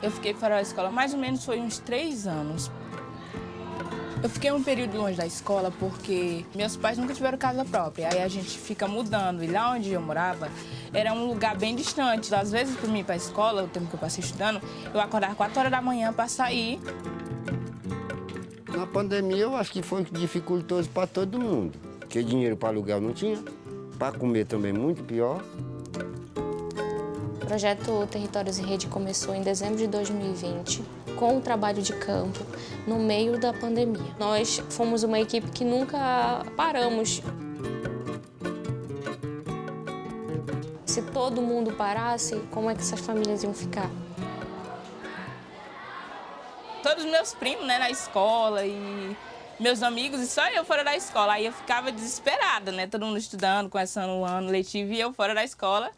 Eu fiquei fora da escola, mais ou menos foi uns 3 anos. Eu fiquei um período longe da escola porque meus pais nunca tiveram casa própria. Aí a gente fica mudando. E lá onde eu morava era um lugar bem distante. Às vezes, para mim ir para a escola, o tempo que eu passei estudando, eu acordava 4 horas da manhã para sair. Na pandemia, eu acho que foi dificultoso para todo mundo. Porque dinheiro para aluguel não tinha, para comer também muito pior. O projeto Territórios em Rede começou em dezembro de 2020, com o trabalho de campo, no meio da pandemia. Nós fomos uma equipe que nunca paramos. Se todo mundo parasse, como é que essas famílias iam ficar? Todos os meus primos, né, na escola e meus amigos, e só eu fora da escola. Aí eu ficava desesperada, né, todo mundo estudando, começando o ano letivo e eu fora da escola.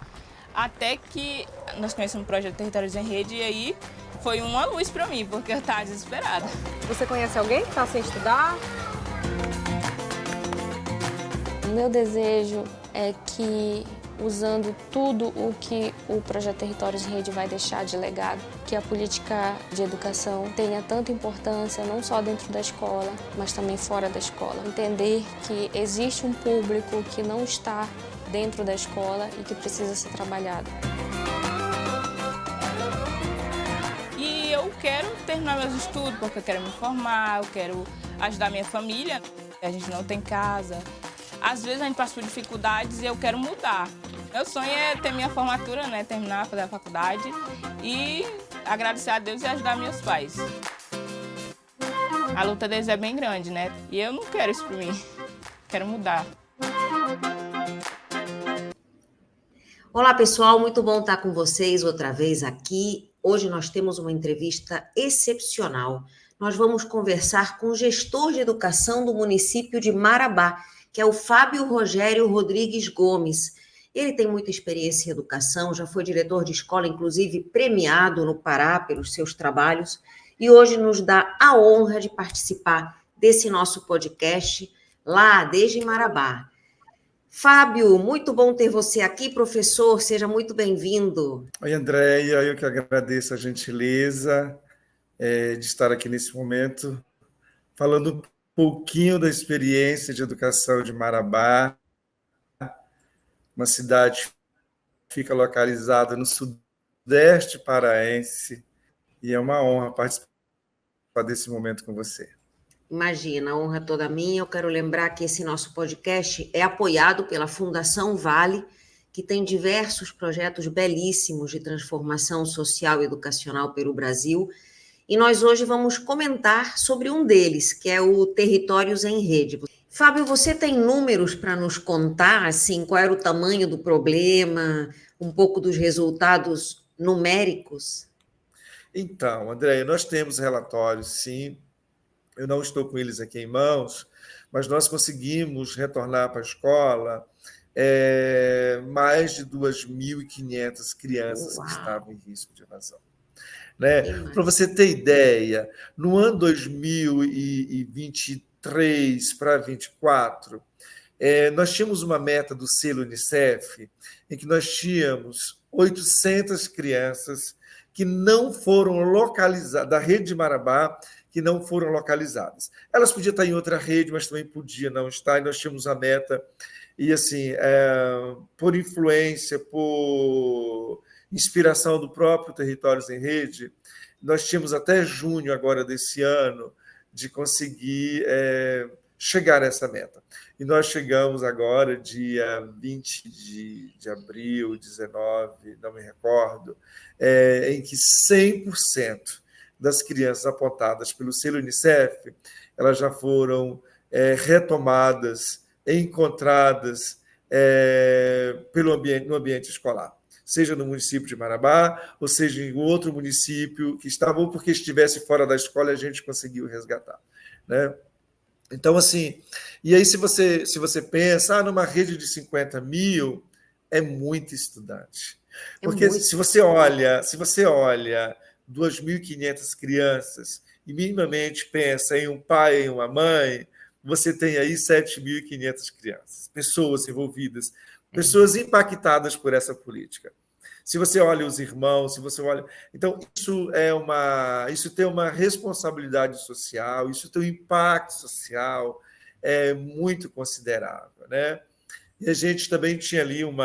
Até que nós conhecemos o projeto Territórios em Rede e aí foi uma luz para mim, porque eu estava desesperada. Você conhece alguém que está sem estudar? O meu desejo é que, usando tudo o que o projeto Territórios em Rede vai deixar de legado, que a política de educação tenha tanta importância, não só dentro da escola, mas também fora da escola. Entender que existe um público que não está dentro da escola e que precisa ser trabalhado. E eu quero terminar meus estudos, porque eu quero me formar, eu quero ajudar minha família. A gente não tem casa. Às vezes a gente passa por dificuldades e eu quero mudar. Meu sonho é ter minha formatura, né? Terminar, fazer a faculdade e agradecer a Deus e ajudar meus pais. A luta deles é bem grande, né? E eu não quero isso para mim. Quero mudar. Olá, pessoal, muito bom estar com vocês outra vez aqui. Hoje nós temos uma entrevista excepcional. Nós vamos conversar com o gestor de educação do município de Marabá, que é o Fábio Rogério Rodrigues Gomes. Ele tem muita experiência em educação, já foi diretor de escola, inclusive premiado no Pará pelos seus trabalhos, e hoje nos dá a honra de participar desse nosso podcast lá desde Marabá. Fábio, muito bom ter você aqui, professor, seja muito bem-vindo. Oi, Andréia, eu que agradeço a gentileza de estar aqui nesse momento, falando um pouquinho da experiência de educação de Marabá, uma cidade que fica localizada no sudeste paraense, e é uma honra participar desse momento com você. Imagina, a honra toda minha. Eu quero lembrar que esse nosso podcast é apoiado pela Fundação Vale, que tem diversos projetos belíssimos de transformação social e educacional pelo Brasil. E nós hoje vamos comentar sobre um deles, que é o Territórios em Rede. Fábio, você tem números para nos contar, assim, qual era o tamanho do problema, um pouco dos resultados numéricos? Então, Andréia, nós temos relatórios, sim. Eu não estou com eles aqui em mãos, mas nós conseguimos retornar para a escola mais de 2.500 crianças que estavam em risco de evasão. Né? Para você ter ideia, no ano 2023 para 2024, nós tínhamos uma meta do selo Unicef em que nós tínhamos 800 crianças que não foram localizadas, da rede de Marabá, que não foram localizadas. Elas podiam estar em outra rede, mas também podia não estar, e nós tínhamos a meta, e assim, por influência, por inspiração do próprio Territórios em Rede, nós tínhamos até junho agora desse ano de conseguir chegar a essa meta. E nós chegamos agora, dia 20 de abril, 19, não me recordo, em que 100% das crianças apontadas pelo selo Unicef, elas já foram retomadas, encontradas no ambiente escolar, seja no município de Marabá, ou seja em outro município que estava, ou porque estivesse fora da escola, a gente conseguiu resgatar, né? Então, assim, e aí se você pensa, numa rede de 50 mil, é muito estudante. Porque se você olha 2.500 crianças e minimamente pensa em um pai e uma mãe, você tem aí 7.500 crianças, pessoas envolvidas, pessoas impactadas por essa política. Se você olha os irmãos, se você olha... Então, isso tem uma responsabilidade social, isso tem um impacto social muito considerável, né? E a gente também tinha ali um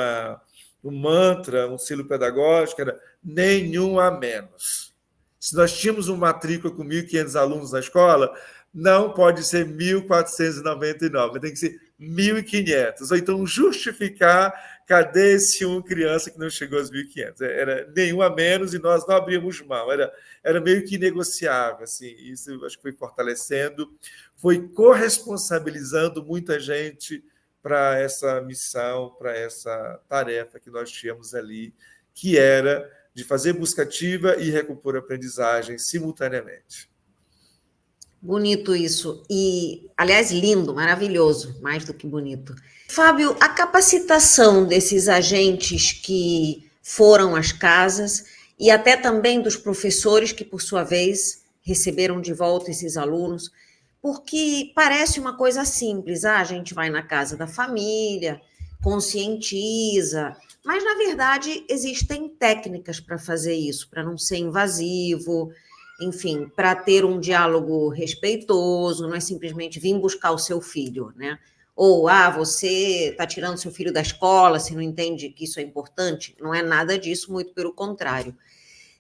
mantra, um selo pedagógico, era nenhum a menos. Se nós tínhamos uma matrícula com 1.500 alunos na escola, não pode ser 1.499, tem que ser 1.500. Ou então justificar cadê esse criança que não chegou aos 1.500. Era nenhum a menos e nós não abríamos mão. Era meio que negociável. Assim, isso acho que foi fortalecendo, foi corresponsabilizando muita gente para essa missão, para essa tarefa que nós tínhamos ali, que era de fazer busca ativa e recompor aprendizagem simultaneamente. Bonito isso. E, aliás, lindo, maravilhoso, mais do que bonito. Fábio, a capacitação desses agentes que foram às casas e até também dos professores que, por sua vez, receberam de volta esses alunos, porque parece uma coisa simples. A gente vai na casa da família, conscientiza, mas, na verdade, existem técnicas para fazer isso, para não ser invasivo, enfim, para ter um diálogo respeitoso, não é simplesmente vir buscar o seu filho, né? Ou, você está tirando seu filho da escola, se não entende que isso é importante. Não é nada disso, muito pelo contrário.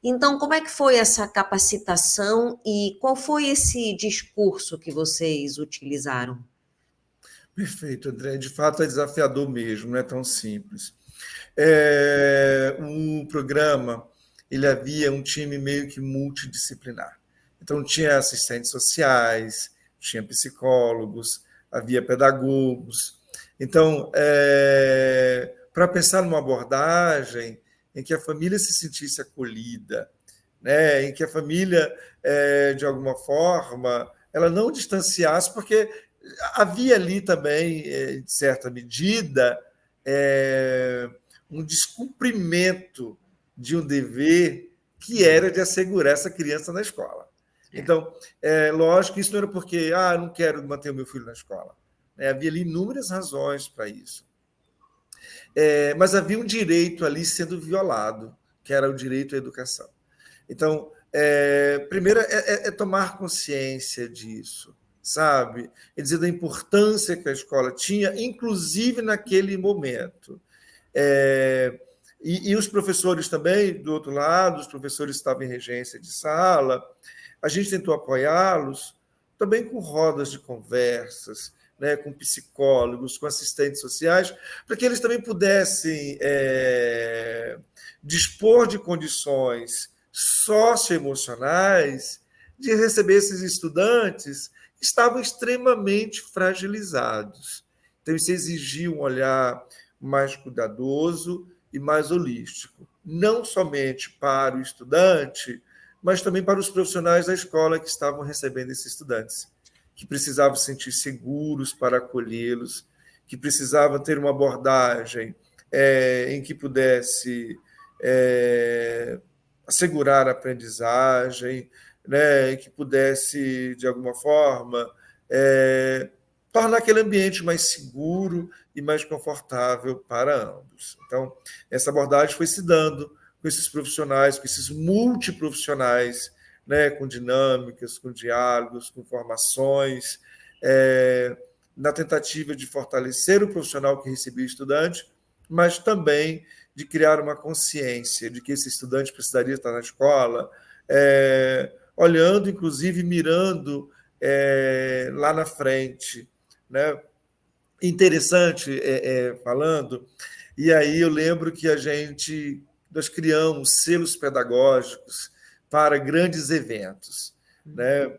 Então, como é que foi essa capacitação e qual foi esse discurso que vocês utilizaram? Perfeito, André. De fato, é desafiador mesmo, não é tão simples. O programa, ele havia um time meio que multidisciplinar. Então, tinha assistentes sociais, tinha psicólogos, havia pedagogos. Então, para pensar numa abordagem em que a família se sentisse acolhida, né, em que a família, de alguma forma, ela não distanciasse, porque havia ali também, de certa medida, um descumprimento de um dever que era de assegurar essa criança na escola. Então, lógico que isso não era porque não quero manter o meu filho na escola. Havia ali inúmeras razões para isso. Mas havia um direito ali sendo violado, que era o direito à educação. Então, primeiro é tomar consciência disso, sabe? É dizer da importância que a escola tinha, inclusive naquele momento. E os professores também, do outro lado, os professores estavam em regência de sala, a gente tentou apoiá-los também com rodas de conversas, né, com psicólogos, com assistentes sociais, para que eles também pudessem dispor de condições socioemocionais de receber esses estudantes que estavam extremamente fragilizados. Então, isso exigia um olhar mais cuidadoso e mais holístico, não somente para o estudante, mas também para os profissionais da escola que estavam recebendo esses estudantes, que precisavam se sentir seguros para acolhê-los, que precisavam ter uma abordagem em que pudesse assegurar a aprendizagem, né, que pudesse, de alguma forma, tornar aquele ambiente mais seguro e mais confortável para ambos. Então, essa abordagem foi se dando com esses profissionais, com esses multiprofissionais, né, com dinâmicas, com diálogos, com formações, na tentativa de fortalecer o profissional que recebia o estudante, mas também de criar uma consciência de que esse estudante precisaria estar na escola, olhando, inclusive, mirando lá na frente, né? Interessante falando, e aí eu lembro que nós criamos selos pedagógicos para grandes eventos, né?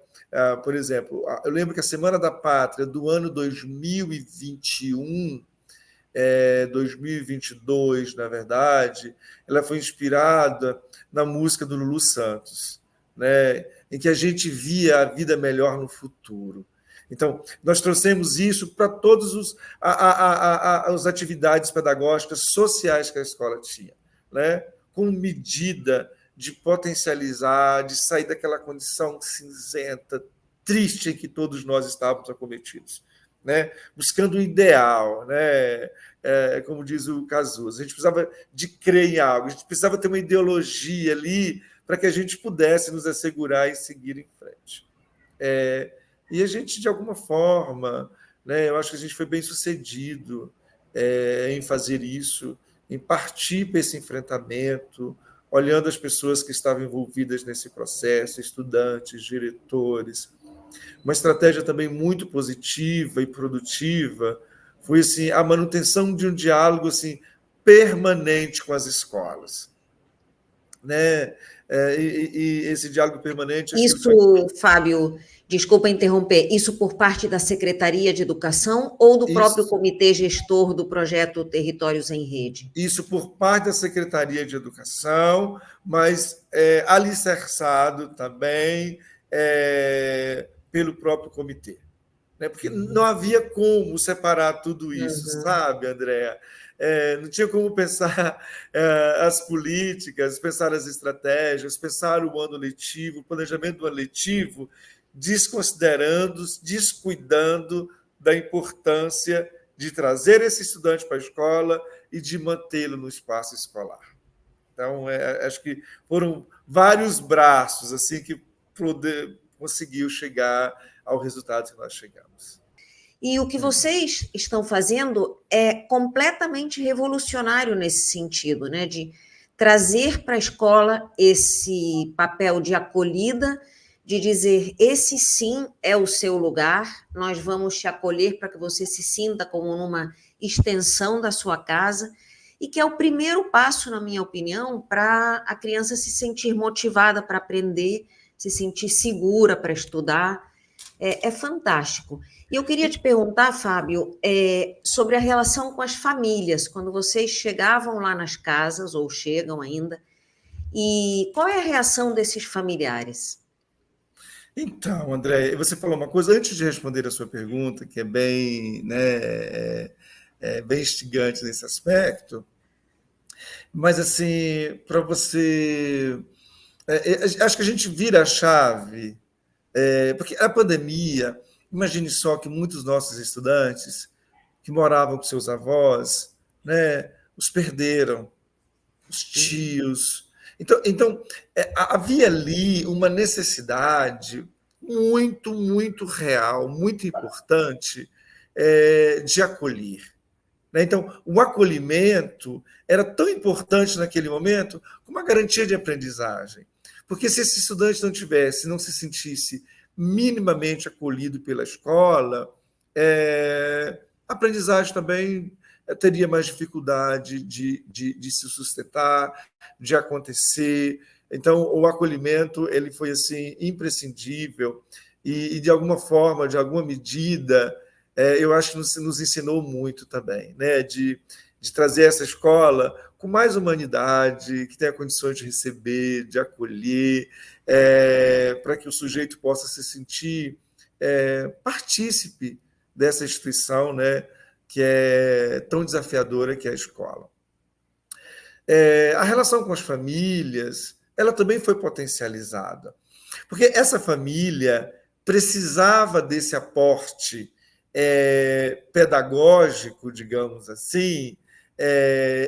Por exemplo, eu lembro que a Semana da Pátria do ano 2021, 2022, na verdade, ela foi inspirada na música do Lulu Santos, né? Em que a gente via a vida melhor no futuro. Então, nós trouxemos isso para todas as atividades pedagógicas sociais que a escola tinha, né? Com medida de potencializar, de sair daquela condição cinzenta, triste em que todos nós estávamos acometidos. né? Buscando o ideal, né? Como diz o Cazuza, a gente precisava de crer em algo, a gente precisava ter uma ideologia ali para que a gente pudesse nos assegurar e seguir em frente. E a gente, de alguma forma, né, eu acho que a gente foi bem sucedido em fazer isso, em partir para esse enfrentamento, olhando as pessoas que estavam envolvidas nesse processo, estudantes, diretores. Uma estratégia também muito positiva e produtiva foi assim, a manutenção de um diálogo assim, permanente com as escolas. Né? E esse diálogo permanente... Isso, Fábio, desculpa interromper, isso por parte da Secretaria de Educação ou do próprio comitê gestor do projeto Territórios em Rede? Isso por parte da Secretaria de Educação, mas alicerçado também pelo próprio comitê. Né? Porque não havia como separar tudo isso, sabe, Andréa? Não tinha como pensar as políticas, pensar as estratégias, pensar o ano letivo, o planejamento do ano letivo, descuidando da importância de trazer esse estudante para a escola e de mantê-lo no espaço escolar. Então, acho que foram vários braços assim que conseguiu chegar ao resultado que nós chegamos. E o que vocês estão fazendo é completamente revolucionário nesse sentido, né? De trazer para a escola esse papel de acolhida, de dizer, esse sim é o seu lugar, nós vamos te acolher para que você se sinta como numa extensão da sua casa, e que é o primeiro passo, na minha opinião, para a criança se sentir motivada para aprender, se sentir segura para estudar. É fantástico. E eu queria te perguntar, Fábio, sobre a relação com as famílias, quando vocês chegavam lá nas casas, ou chegam ainda, e qual é a reação desses familiares? Então, André, você falou uma coisa, antes de responder a sua pergunta, que é bem, né, bem instigante nesse aspecto, mas, assim, para você... acho que a gente vira a chave, porque a pandemia, imagine só que muitos nossos estudantes que moravam com seus avós, né, os perderam, os tios. Então havia ali uma necessidade muito, muito real, muito importante de acolher. Né? Então, o acolhimento era tão importante naquele momento como uma garantia de aprendizagem. Porque se esse estudante não se sentisse minimamente acolhido pela escola, a aprendizagem também teria mais dificuldade de se sustentar, de acontecer. Então, o acolhimento ele foi assim imprescindível e de alguma forma, de alguma medida, eu acho que nos ensinou muito também, né? De trazer essa escola com mais humanidade, que tenha condições de receber, de acolher, para que o sujeito possa se sentir partícipe dessa instituição, né? Que é tão desafiadora que é a escola. A relação com as famílias, ela também foi potencializada, porque essa família precisava desse aporte pedagógico, digamos assim,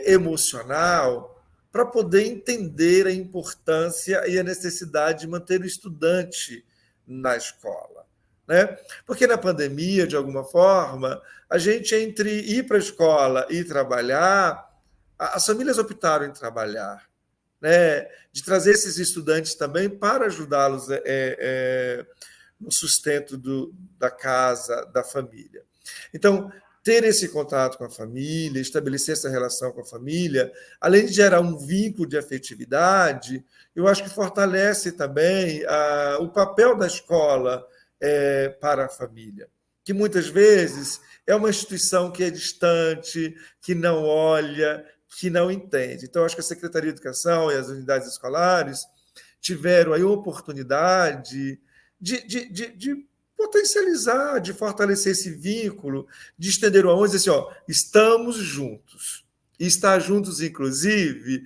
emocional, para poder entender a importância e a necessidade de manter o estudante na escola. Né? Porque na pandemia, de alguma forma, a gente, entre ir para a escola e trabalhar, as famílias optaram em trabalhar, né? De trazer esses estudantes também para ajudá-los no sustento da casa, da família. Então, ter esse contato com a família, estabelecer essa relação com a família, além de gerar um vínculo de afetividade, eu acho que fortalece também o papel da escola para a família, que muitas vezes é uma instituição que é distante, que não olha, que não entende. Então, acho que a Secretaria de Educação e as unidades escolares tiveram aí uma oportunidade de potencializar, de fortalecer esse vínculo, de estender uma mão e dizer assim, estamos juntos. E estar juntos, inclusive,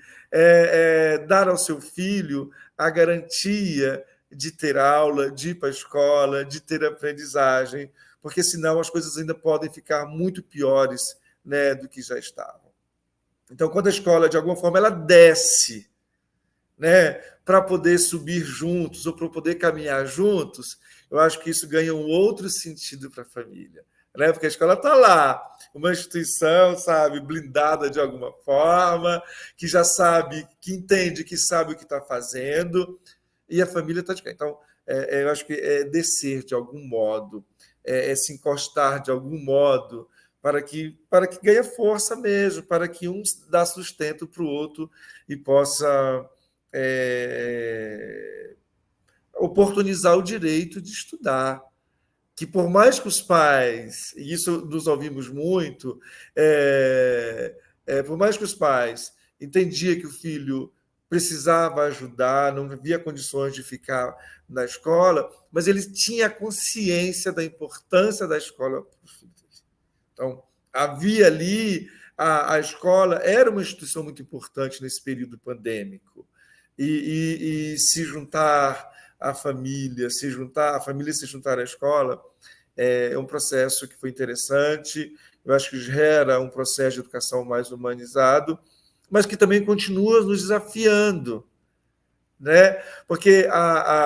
dar ao seu filho a garantia de ter aula, de ir para a escola, de ter aprendizagem, porque senão as coisas ainda podem ficar muito piores, né, do que já estavam. Então, quando a escola, de alguma forma, ela desce, né, para poder subir juntos ou para poder caminhar juntos, eu acho que isso ganha um outro sentido para a família, né? Porque a escola está lá, uma instituição, sabe, blindada de alguma forma, que já sabe, que entende, que sabe o que está fazendo, e a família está de cá. Então, eu acho que é descer de algum modo, é se encostar de algum modo, para que ganhe força mesmo, para que um dá sustento para o outro e possa oportunizar o direito de estudar. Que por mais que os pais, e isso nos ouvimos muito, por mais que os pais entendiam que o filho precisava ajudar, não havia condições de ficar na escola, mas ele tinha consciência da importância da escola para os filhos. Então, havia ali, a escola era uma instituição muito importante nesse período pandêmico, e se juntar a família se juntar à escola, é um processo que foi interessante, eu acho que gera um processo de educação mais humanizado, mas que também continua nos desafiando, né? Porque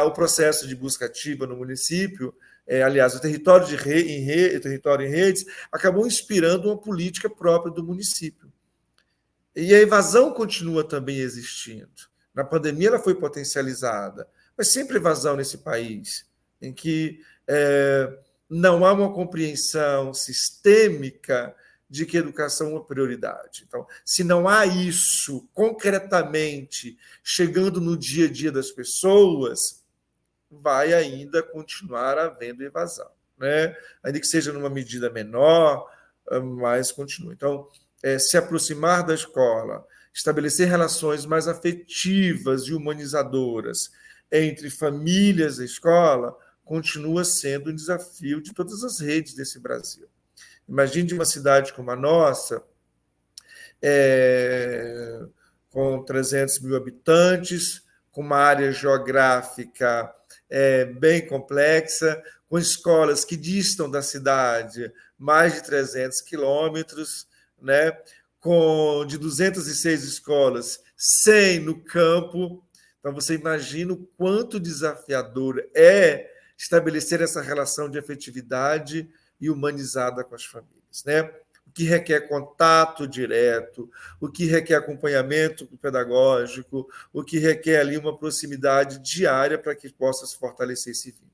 o processo de busca ativa no município, aliás, o território em redes, acabou inspirando uma política própria do município. E a evasão continua também existindo. Na pandemia ela foi potencializada, mas sempre evasão nesse país, em que não há uma compreensão sistêmica de que a educação é uma prioridade. Então, se não há isso concretamente chegando no dia a dia das pessoas, vai ainda continuar havendo evasão, né? Ainda que seja numa medida menor, mas continua. Então, se aproximar da escola, estabelecer relações mais afetivas e humanizadoras entre famílias e escola, continua sendo um desafio de todas as redes desse Brasil. Imagine uma cidade como a nossa, com 300 mil habitantes, com uma área geográfica bem complexa, com escolas que distam da cidade mais de 300 quilômetros, né? De 206 escolas, 100 no campo. Então, você imagina o quanto desafiador é estabelecer essa relação de afetividade e humanizada com as famílias, né? O que requer contato direto, o que requer acompanhamento pedagógico, o que requer ali uma proximidade diária para que possa se fortalecer esse vínculo.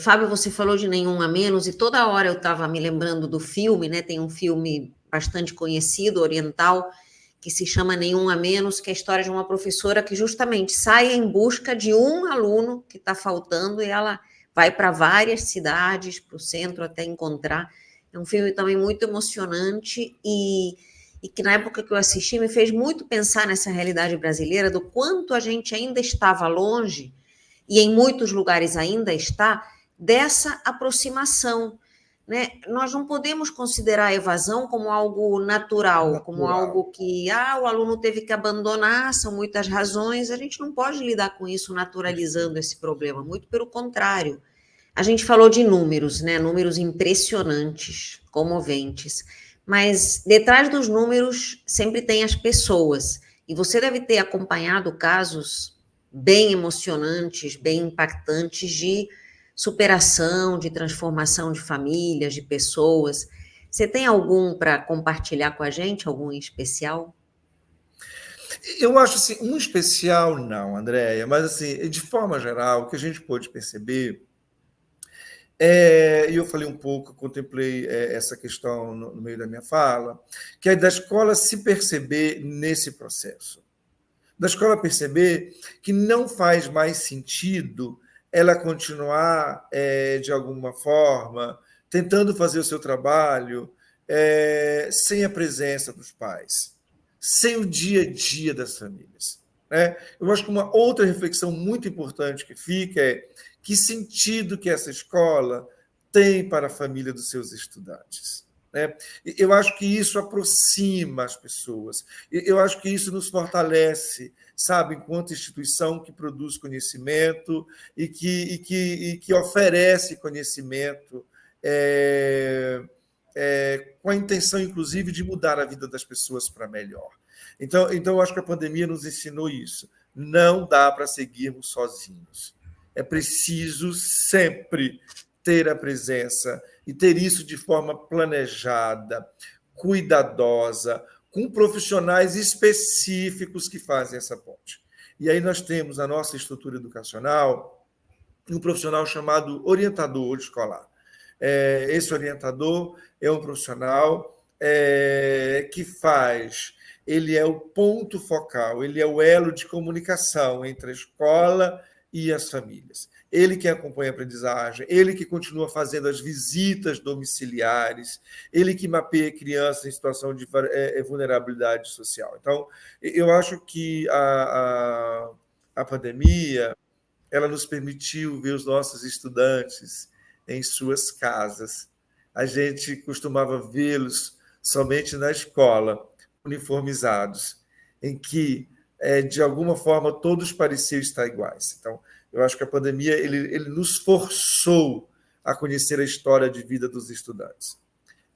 Fábio, você falou de Nenhum a Menos, e toda hora eu estava me lembrando do filme, né? Tem um filme bastante conhecido, oriental, que se chama Nenhum a Menos, que é a história de uma professora que justamente sai em busca de um aluno que está faltando, e ela vai para várias cidades, para o centro, até encontrar. É um filme também muito emocionante e que na época que eu assisti me fez muito pensar nessa realidade brasileira, do quanto a gente ainda estava longe, e em muitos lugares ainda está, dessa aproximação, né? Nós não podemos considerar a evasão como algo natural, como algo que o aluno teve que abandonar, são muitas razões, a gente não pode lidar com isso naturalizando esse problema, muito pelo contrário. A gente falou de números, né? Números impressionantes, comoventes, mas detrás dos números sempre tem as pessoas, e você deve ter acompanhado casos bem emocionantes, bem impactantes de superação, de transformação de famílias, de pessoas. Você tem algum para compartilhar com a gente, algum em especial? Eu acho assim, um especial não, Andréia, mas assim, de forma geral, o que a gente pôde perceber, e eu falei um pouco, contemplei essa questão no meio da minha fala, que é da escola se perceber nesse processo. Da escola perceber que não faz mais sentido ela continuar, de alguma forma, tentando fazer o seu trabalho sem a presença dos pais, sem o dia a dia das famílias, né? Eu acho que uma outra reflexão muito importante que fica é que sentido que essa escola tem para a família dos seus estudantes, né? Eu acho que isso aproxima as pessoas. Eu acho que isso nos fortalece, sabe, enquanto instituição que produz conhecimento e que oferece conhecimento com a intenção, inclusive, de mudar a vida das pessoas para melhor. Então, eu acho que a pandemia nos ensinou isso. Não dá para seguirmos sozinhos. É preciso sempre ter a presença e ter isso de forma planejada, cuidadosa, com profissionais específicos que fazem essa ponte. E aí nós temos na nossa estrutura educacional um profissional chamado orientador escolar. Esse orientador é um profissional que faz, ele é o ponto focal, ele é o elo de comunicação entre a escola e as famílias. Ele que acompanha a aprendizagem, ele que continua fazendo as visitas domiciliares, ele que mapeia crianças em situação de vulnerabilidade social. Então, eu acho que a pandemia ela nos permitiu ver os nossos estudantes em suas casas. A gente costumava vê-los somente na escola, uniformizados, em que, de alguma forma, todos pareciam estar iguais. Então, eu acho que a pandemia ele nos forçou a conhecer a história de vida dos estudantes.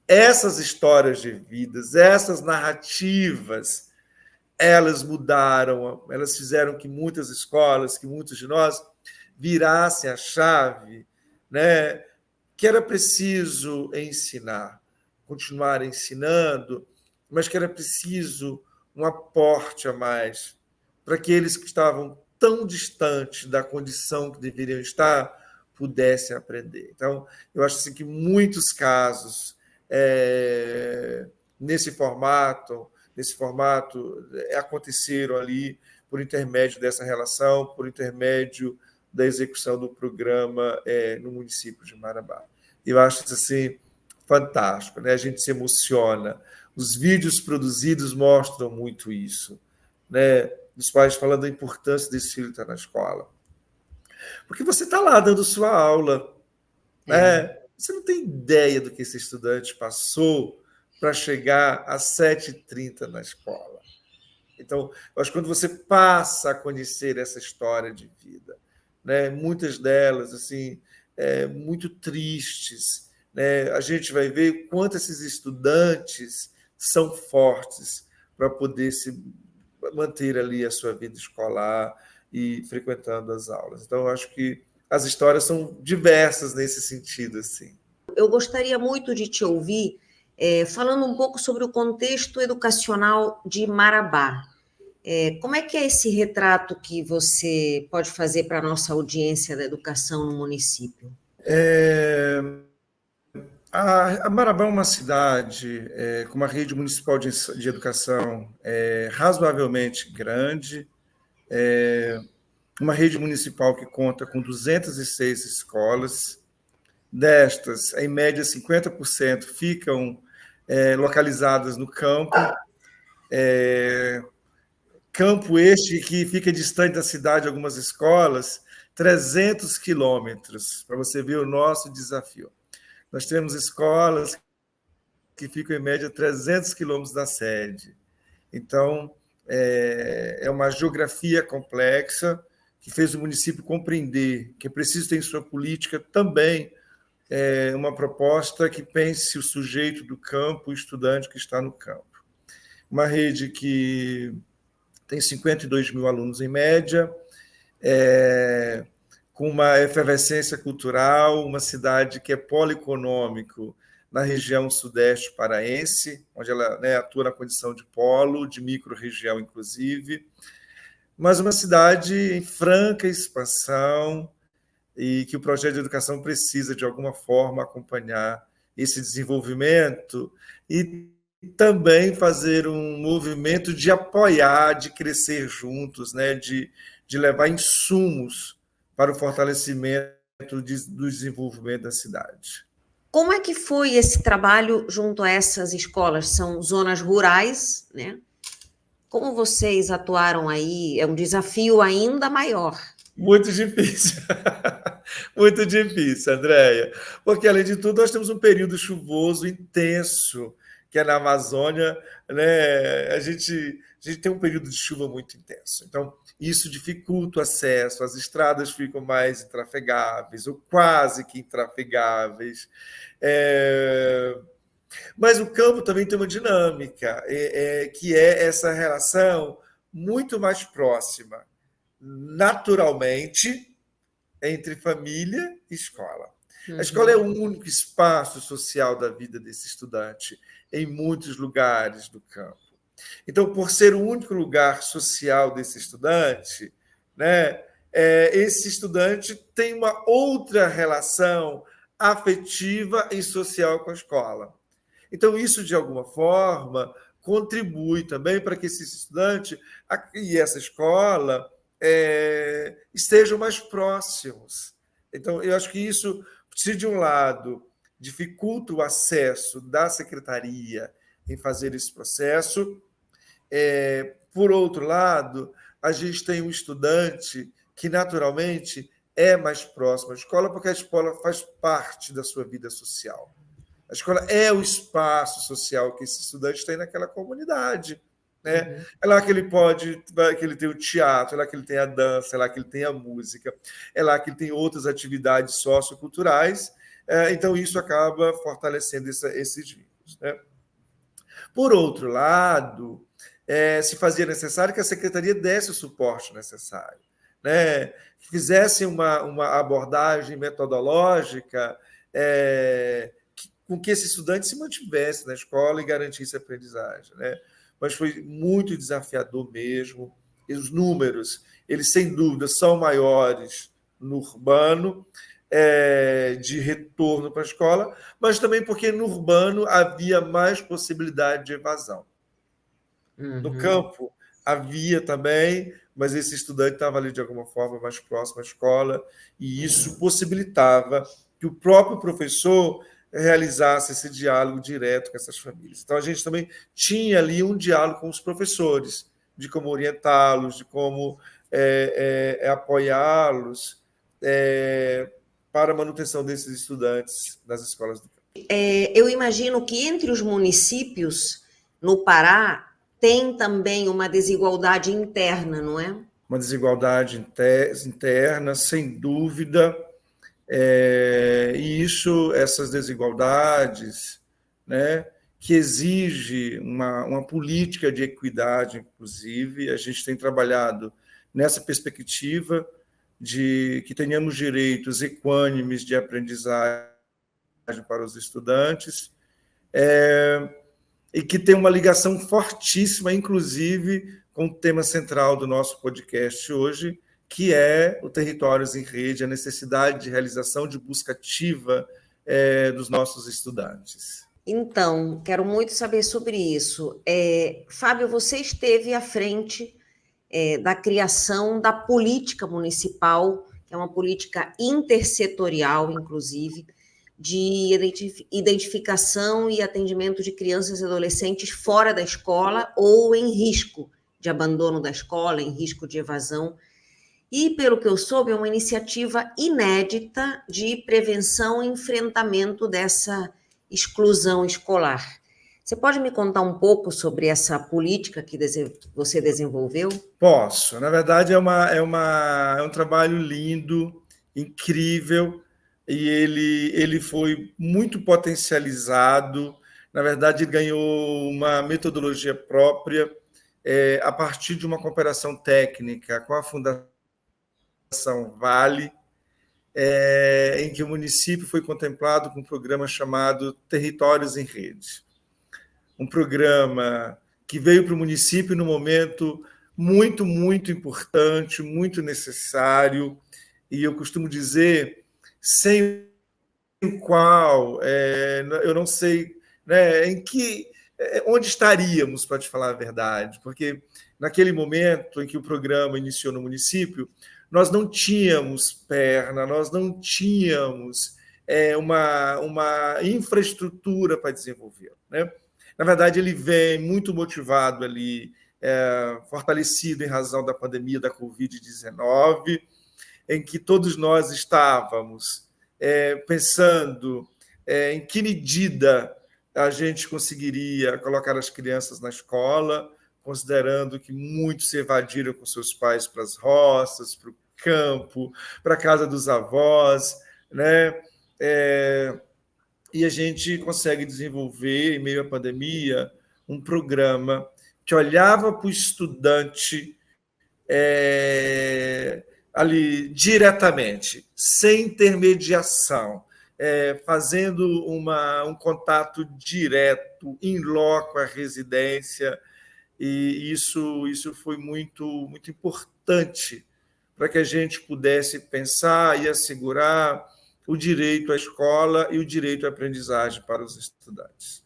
Essas histórias de vidas, essas narrativas, elas mudaram, elas fizeram que muitas escolas, que muitos de nós virassem a chave, né, que era preciso ensinar, continuar ensinando, mas que era preciso um aporte a mais para aqueles que estavam tão distantes da condição que deveriam estar, pudessem aprender. Então, eu acho assim, que muitos casos nesse formato aconteceram ali por intermédio dessa relação, por intermédio da execução do programa no município de Marabá. Eu acho isso assim, fantástico, né? A gente se emociona. Os vídeos produzidos mostram muito isso, né? Dos pais falando da importância desse filho estar na escola. Porque você está lá dando sua aula, né? Você não tem ideia do que esse estudante passou para chegar às 7h30 na escola. Então, eu acho que quando você passa a conhecer essa história de vida, né, muitas delas assim, muito tristes, né, a gente vai ver quanto esses estudantes são fortes para poder se manter ali a sua vida escolar e frequentando as aulas. Então, eu acho que as histórias são diversas nesse sentido. Assim. Eu gostaria muito de te ouvir falando um pouco sobre o contexto educacional de Marabá. Como é que é esse retrato que você pode fazer para a nossa audiência da educação no município? A Marabá é uma cidade com uma rede municipal de educação razoavelmente grande, uma rede municipal que conta com 206 escolas. Destas, em média, 50% ficam localizadas no campo. Campo este que fica distante da cidade, algumas escolas, 300 quilômetros, para você ver o nosso desafio. Nós temos escolas que ficam, em média, 300 quilômetros da sede. Então, é uma geografia complexa que fez o município compreender que é preciso ter em sua política também uma proposta que pense o sujeito do campo, o estudante que está no campo. Uma rede que tem 52 mil alunos em média, com uma efervescência cultural, uma cidade que é polieconômico na região sudeste paraense, onde ela atua na condição de polo, de micro-região, inclusive, mas uma cidade em franca expansão, e que o projeto de educação precisa, de alguma forma, acompanhar esse desenvolvimento e também fazer um movimento de apoiar, de crescer juntos, né? de levar insumos para o fortalecimento do desenvolvimento da cidade. Como é que foi esse trabalho junto a essas escolas? São zonas rurais, né? Como vocês atuaram aí? É um desafio ainda maior. Muito difícil. Muito difícil, Andréia. Porque, além de tudo, nós temos um período chuvoso intenso, que é na Amazônia, né? A gente tem um período de chuva muito intenso. Então, isso dificulta o acesso, as estradas ficam mais intrafegáveis, ou quase que intrafegáveis. Mas o campo também tem uma dinâmica, que é essa relação muito mais próxima, naturalmente, entre família e escola. A escola é o único espaço social da vida desse estudante em muitos lugares do campo. Então, por ser o único lugar social desse estudante, né, esse estudante tem uma outra relação afetiva e social com a escola. Então, isso, de alguma forma, contribui também para que esse estudante e essa escola estejam mais próximos. Então, eu acho que isso, se de um lado dificulta o acesso da secretaria em fazer esse processo, por outro lado, a gente tem um estudante que, naturalmente, é mais próximo à escola, porque a escola faz parte da sua vida social. A escola é o espaço social que esse estudante tem naquela comunidade. Né? É lá que ele que ele tem o teatro, é lá que ele tem a dança, é lá que ele tem a música, é lá que ele tem outras atividades socioculturais. Então, isso acaba fortalecendo esses vínculos. Né? Por outro lado, se fazia necessário que a secretaria desse o suporte necessário, né? Que fizesse uma abordagem metodológica com que esse estudante se mantivesse na escola e garantisse a aprendizagem. Né? Mas foi muito desafiador mesmo. E os números, eles, sem dúvida, são maiores no urbano, de retorno para a escola, mas também porque no urbano havia mais possibilidade de evasão. No campo havia também, mas esse estudante estava ali de alguma forma mais próximo à escola, e isso possibilitava que o próprio professor realizasse esse diálogo direto com essas famílias. Então, a gente também tinha ali um diálogo com os professores, de como orientá-los, de como apoiá-los para a manutenção desses estudantes nas escolas do campo. Eu imagino que entre os municípios no Pará tem também uma desigualdade interna, não é? Uma desigualdade interna, sem dúvida. E essas desigualdades, né, que exige uma política de equidade, inclusive, a gente tem trabalhado nessa perspectiva de que tenhamos direitos equânimes de aprendizagem para os estudantes, e que tem uma ligação fortíssima, inclusive, com o tema central do nosso podcast hoje, que é o Territórios em Rede, a necessidade de realização de busca ativa dos nossos estudantes. Então, quero muito saber sobre isso. Fábio, você esteve à frente da criação da política municipal, que é uma política intersetorial, inclusive, de identificação e atendimento de crianças e adolescentes fora da escola ou em risco de abandono da escola, em risco de evasão. E, pelo que eu soube, é uma iniciativa inédita de prevenção e enfrentamento dessa exclusão escolar. Você pode me contar um pouco sobre essa política que você desenvolveu? Posso. Na verdade, é um trabalho lindo, incrível, e ele foi muito potencializado. Na verdade, ele ganhou uma metodologia própria a partir de uma cooperação técnica com a Fundação Vale, em que o município foi contemplado com um programa chamado Territórios em Rede. Um programa que veio para o município num momento muito, muito importante, muito necessário, e eu costumo dizer, sem o qual eu não sei, né, onde estaríamos, para te falar a verdade, porque naquele momento em que o programa iniciou no município, nós não tínhamos perna, nós não tínhamos uma infraestrutura para desenvolver. Né? Na verdade, ele vem muito motivado ali, fortalecido em razão da pandemia da Covid-19, em que todos nós estávamos pensando em que medida a gente conseguiria colocar as crianças na escola, considerando que muitos se evadiram com seus pais para as roças, para o campo, para a casa dos avós, né? E a gente consegue desenvolver, em meio à pandemia, um programa que olhava para o estudante ali diretamente, sem intermediação, fazendo um contato direto, in loco, à residência, e isso foi muito importante para que a gente pudesse pensar e assegurar o direito à escola e o direito à aprendizagem para os estudantes.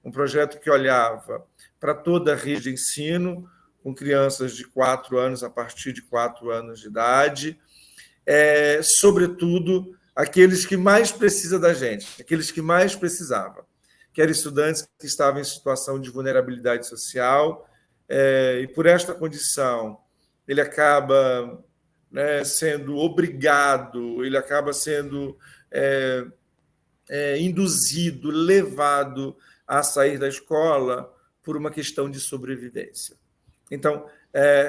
Um projeto que olhava para toda a rede de ensino, com crianças de 4 anos, a partir de 4 anos de idade, sobretudo aqueles que mais precisam da gente, aqueles que mais precisavam, que eram estudantes que estavam em situação de vulnerabilidade social, e por esta condição ele acaba sendo obrigado, ele acaba sendo induzido, levado a sair da escola por uma questão de sobrevivência. Então,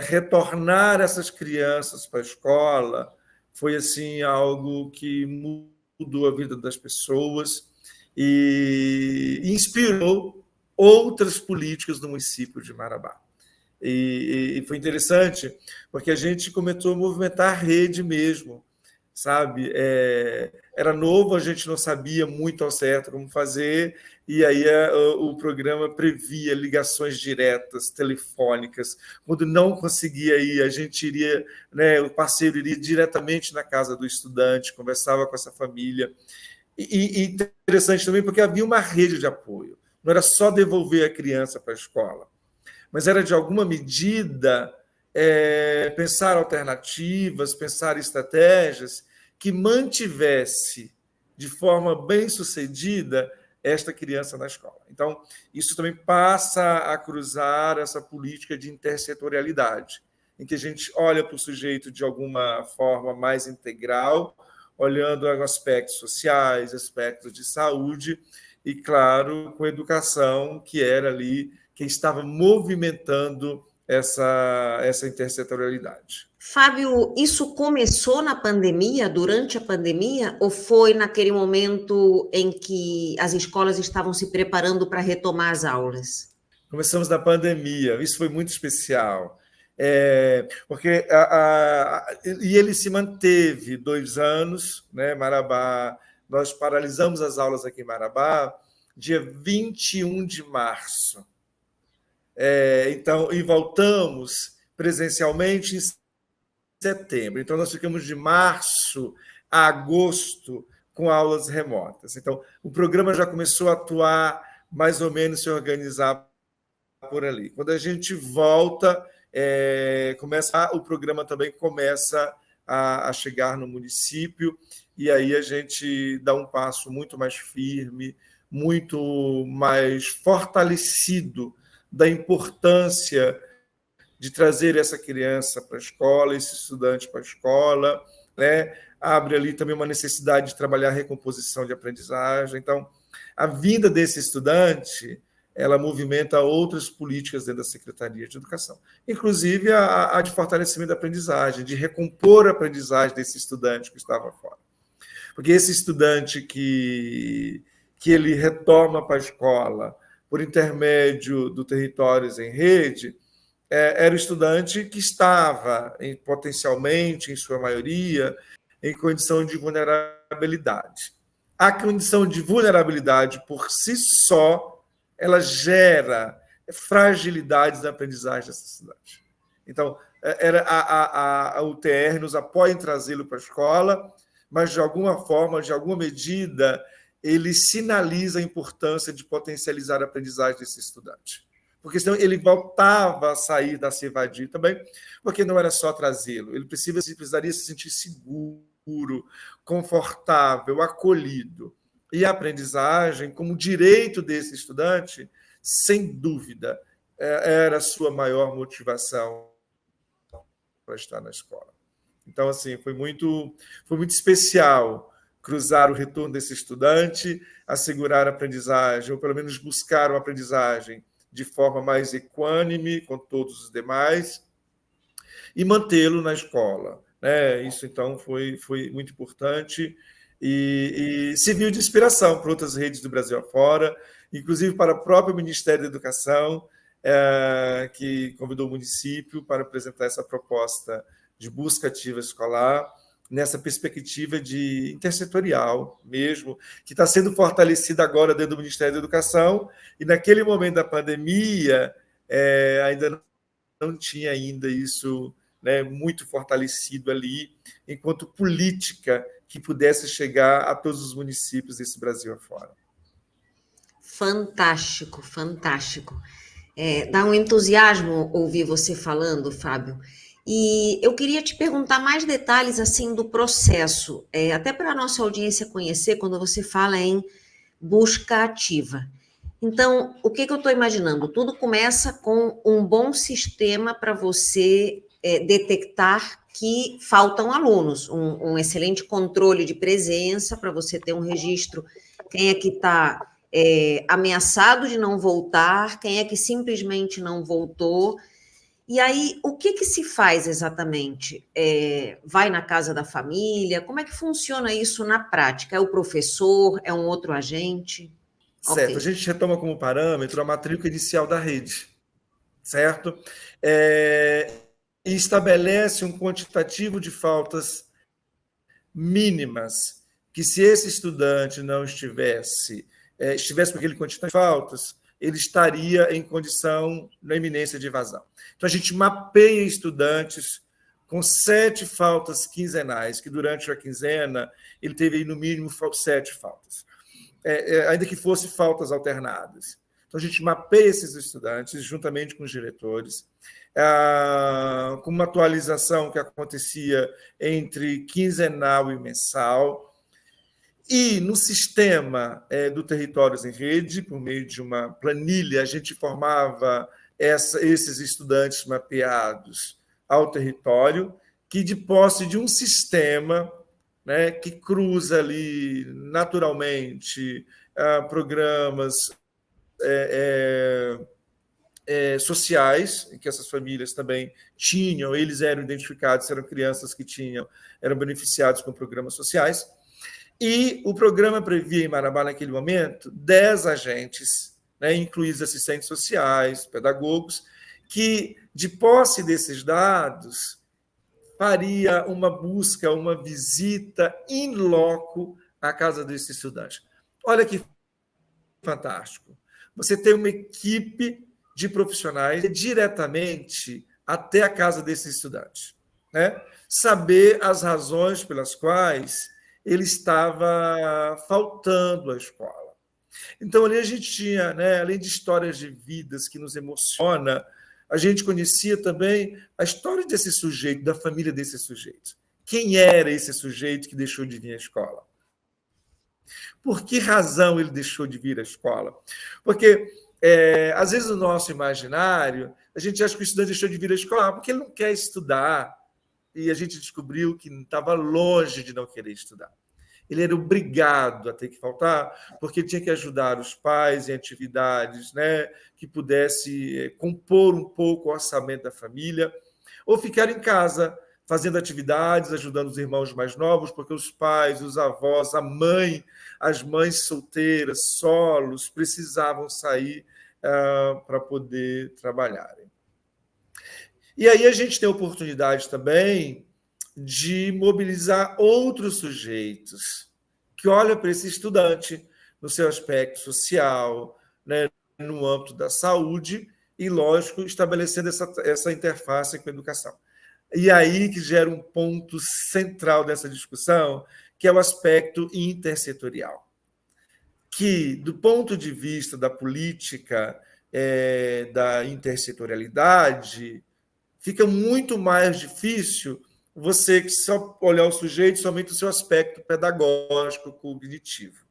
retornar essas crianças para a escola foi assim algo que mudou a vida das pessoas e inspirou outras políticas do município de Marabá. E foi interessante, porque a gente começou a movimentar a rede mesmo, sabe? Era novo, a gente não sabia muito ao certo como fazer, e aí o programa previa ligações diretas, telefônicas. Quando não conseguia ir, a gente iria, o parceiro iria diretamente na casa do estudante, conversava com essa família. E interessante também, porque havia uma rede de apoio. Não era só devolver a criança para a escola, mas era, de alguma medida, pensar alternativas, pensar estratégias que mantivesse de forma bem-sucedida esta criança na escola. Então, isso também passa a cruzar essa política de intersetorialidade, em que a gente olha para o sujeito de alguma forma mais integral, olhando aspectos sociais, aspectos de saúde e, claro, com educação, que era ali quem estava movimentando essa intersetorialidade. Fábio, isso começou na pandemia, durante a pandemia, ou foi naquele momento em que as escolas estavam se preparando para retomar as aulas? Começamos na pandemia, isso foi muito especial, porque e ele se manteve 2 anos, né, Marabá. Nós paralisamos as aulas aqui em Marabá dia 21 de março. Então, e voltamos presencialmente em setembro. Então, nós ficamos de março a agosto com aulas remotas. Então, o programa já começou a atuar, mais ou menos se organizar por ali. Quando a gente volta, o programa também começa a chegar no município, e aí a gente dá um passo muito mais firme, muito mais fortalecido da importância de trazer essa criança para a escola, esse estudante para a escola, né? Abre ali também uma necessidade de trabalhar a recomposição de aprendizagem. Então, a vinda desse estudante, ela movimenta outras políticas dentro da Secretaria de Educação, inclusive a de fortalecimento da aprendizagem, de recompor a aprendizagem desse estudante que estava fora. Porque esse estudante que ele retoma para a escola por intermédio do Territórios em Rede, era o estudante que estava, potencialmente, em sua maioria, em condição de vulnerabilidade. A condição de vulnerabilidade, por si só, ela gera fragilidades na aprendizagem dessa estudante. Então, a UTR nos apoia em trazê-lo para a escola, mas, de alguma forma, de alguma medida, ele sinaliza a importância de potencializar a aprendizagem desse estudante. Porque senão ele voltava a sair da se evadir também, porque não era só trazê-lo, ele precisaria se sentir seguro, confortável, acolhido. E a aprendizagem, como direito desse estudante, sem dúvida, era a sua maior motivação para estar na escola. Então, assim, foi muito especial cruzar o retorno desse estudante, assegurar a aprendizagem, ou pelo menos buscar uma aprendizagem de forma mais equânime com todos os demais, e mantê-lo na escola. Né? Isso, então, foi muito importante e serviu de inspiração para outras redes do Brasil afora, inclusive para o próprio Ministério da Educação, que convidou o município para apresentar essa proposta de busca ativa escolar, nessa perspectiva de intersetorial mesmo, que está sendo fortalecida agora dentro do Ministério da Educação, e naquele momento da pandemia ainda não tinha ainda isso, né, muito fortalecido ali, enquanto política que pudesse chegar a todos os municípios desse Brasil afora. Fantástico, fantástico. Dá um entusiasmo ouvir você falando, Fábio. E eu queria te perguntar mais detalhes assim do processo, até para a nossa audiência conhecer quando você fala em busca ativa. Então, o que eu estou imaginando? Tudo começa com um bom sistema para você detectar que faltam alunos, um excelente controle de presença para você ter um registro, quem é que está ameaçado de não voltar, quem é que simplesmente não voltou. E aí, o que se faz exatamente? Vai na casa da família? Como é que funciona isso na prática? É o professor? É um outro agente? Certo, Okay. A gente retoma como parâmetro a matrícula inicial da rede, certo? E estabelece um quantitativo de faltas mínimas, que se esse estudante não estivesse com aquele quantitativo de faltas, ele estaria em condição, na iminência de evasão. Então, a gente mapeia estudantes com 7 faltas quinzenais, que durante a quinzena ele teve, no mínimo, 7 faltas. Ainda que fossem faltas alternadas. Então, a gente mapeia esses estudantes, juntamente com os diretores, com uma atualização que acontecia entre quinzenal e mensal, e no sistema do Territórios em Rede, por meio de uma planilha, a gente formava esses estudantes mapeados ao território, que de posse de um sistema, né, que cruza ali naturalmente programas sociais, em que essas famílias também tinham, eles eram identificados, eram crianças que eram beneficiados com programas sociais, e o programa previa em Marabá, naquele momento, 10 agentes, né, incluídos assistentes sociais, pedagogos, que, de posse desses dados, faria uma busca, uma visita in loco à casa desse estudante. Olha que fantástico. Você tem uma equipe de profissionais diretamente até a casa desse estudante, né? Saber as razões pelas quais ele estava faltando à escola. Então, ali a gente tinha, né, além de histórias de vidas que nos emociona, a gente conhecia também a história desse sujeito, da família desse sujeito. Quem era esse sujeito que deixou de vir à escola? Por que razão ele deixou de vir à escola? Porque, às vezes, no nosso imaginário, a gente acha que o estudante deixou de vir à escola porque ele não quer estudar, e a gente descobriu que estava longe de não querer estudar. Ele era obrigado a ter que faltar, porque tinha que ajudar os pais em atividades, né, que pudesse compor um pouco o orçamento da família, ou ficar em casa fazendo atividades, ajudando os irmãos mais novos, porque os pais, os avós, as mães solteiras, solos, precisavam sair para poder trabalharem. E aí a gente tem a oportunidade também de mobilizar outros sujeitos que olham para esse estudante no seu aspecto social, né, no âmbito da saúde e, lógico, estabelecendo essa interface com a educação. E aí que gera um ponto central dessa discussão, que é o aspecto intersetorial, que, do ponto de vista da política da intersetorialidade, fica muito mais difícil você só olhar o sujeito somente o seu aspecto pedagógico, cognitivo,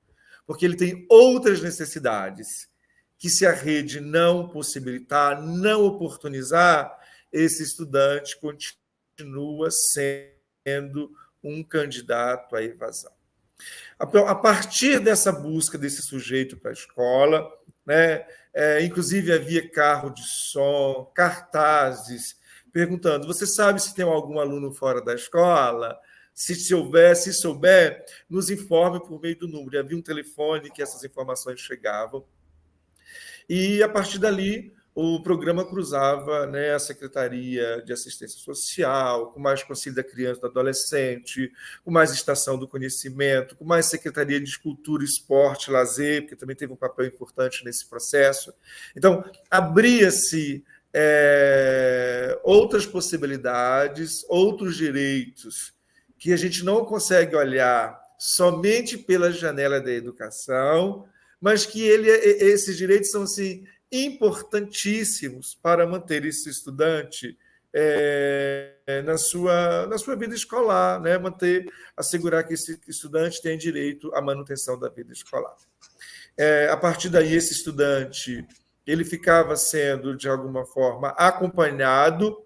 porque ele tem outras necessidades que, se a rede não possibilitar, não oportunizar, esse estudante continua sendo um candidato à evasão. A partir dessa busca desse sujeito para a escola, né, inclusive havia carro de som, cartazes, perguntando: você sabe se tem algum aluno fora da escola? Se souber, nos informe por meio do número. E havia um telefone que essas informações chegavam. E, a partir dali, o programa cruzava, né, a Secretaria de Assistência Social, com mais Conselho da Criança e do Adolescente, com mais Estação do Conhecimento, com mais Secretaria de Cultura, Esporte, Lazer, porque também teve um papel importante nesse processo. Então, abria-se outras possibilidades, outros direitos que a gente não consegue olhar somente pela janela da educação, mas que esses direitos são assim, importantíssimos para manter esse estudante na sua vida escolar, né? Assegurar que esse estudante tem direito à manutenção da vida escolar. A partir daí, esse estudante ele ficava sendo, de alguma forma, acompanhado,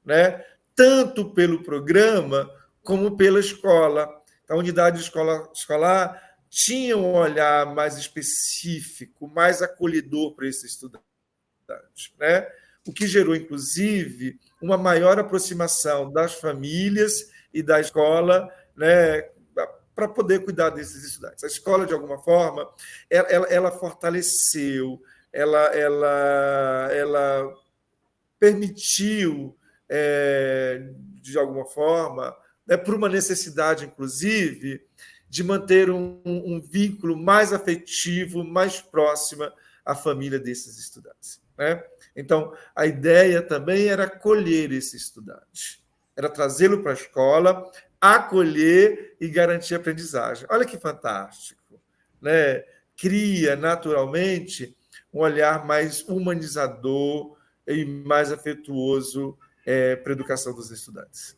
né? Tanto pelo programa como pela escola. A unidade escolar tinha um olhar mais específico, mais acolhedor para esse estudante, né? O que gerou, inclusive, uma maior aproximação das famílias e da escola, né, para poder cuidar desses estudantes. A escola, de alguma forma, ela fortaleceu, ela permitiu, de alguma forma, por uma necessidade, inclusive, de manter um vínculo mais afetivo, mais próximo à família desses estudantes, né? Então, a ideia também era acolher esse estudante, era trazê-lo para a escola, acolher e garantir a aprendizagem. Olha que fantástico, né? Cria, naturalmente, um olhar mais humanizador e mais afetuoso para a educação dos estudantes.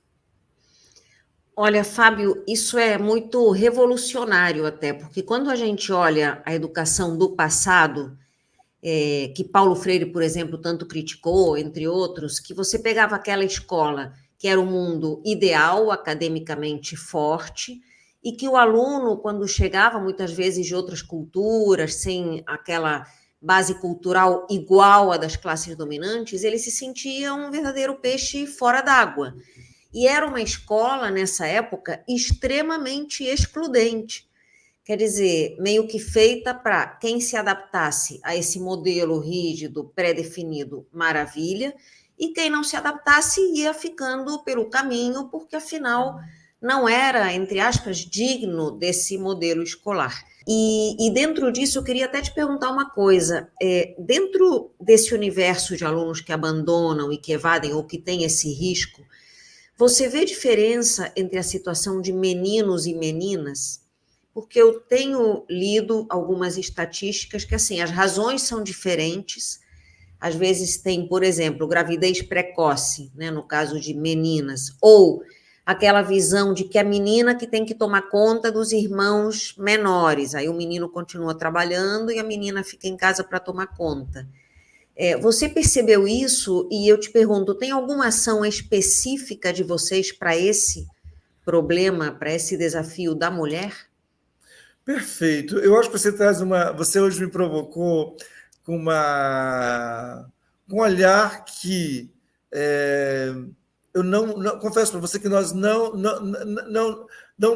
Olha, Fábio, isso é muito revolucionário até, porque quando a gente olha a educação do passado, que Paulo Freire, por exemplo, tanto criticou, entre outros, que você pegava aquela escola que era um mundo ideal, academicamente forte, e que o aluno, quando chegava muitas vezes de outras culturas, sem aquela base cultural igual à das classes dominantes, ele se sentia um verdadeiro peixe fora d'água. E era uma escola, nessa época, extremamente excludente. Quer dizer, meio que feita para quem se adaptasse a esse modelo rígido, pré-definido, maravilha, e quem não se adaptasse ia ficando pelo caminho, porque, afinal, não era, entre aspas, digno desse modelo escolar. E dentro disso, eu queria até te perguntar uma coisa. Dentro desse universo de alunos que abandonam e que evadem, ou que tem esse risco, você vê diferença entre a situação de meninos e meninas? Porque eu tenho lido algumas estatísticas que, assim, as razões são diferentes. Às vezes tem, por exemplo, gravidez precoce, né, no caso de meninas, ou aquela visão de que a menina que tem que tomar conta dos irmãos menores, aí o menino continua trabalhando e a menina fica em casa para tomar conta. Você percebeu isso? E eu te pergunto, tem alguma ação específica de vocês para esse problema, para esse desafio da mulher? Perfeito. Eu acho que você hoje me provocou com um olhar que eu não confesso para você que nós não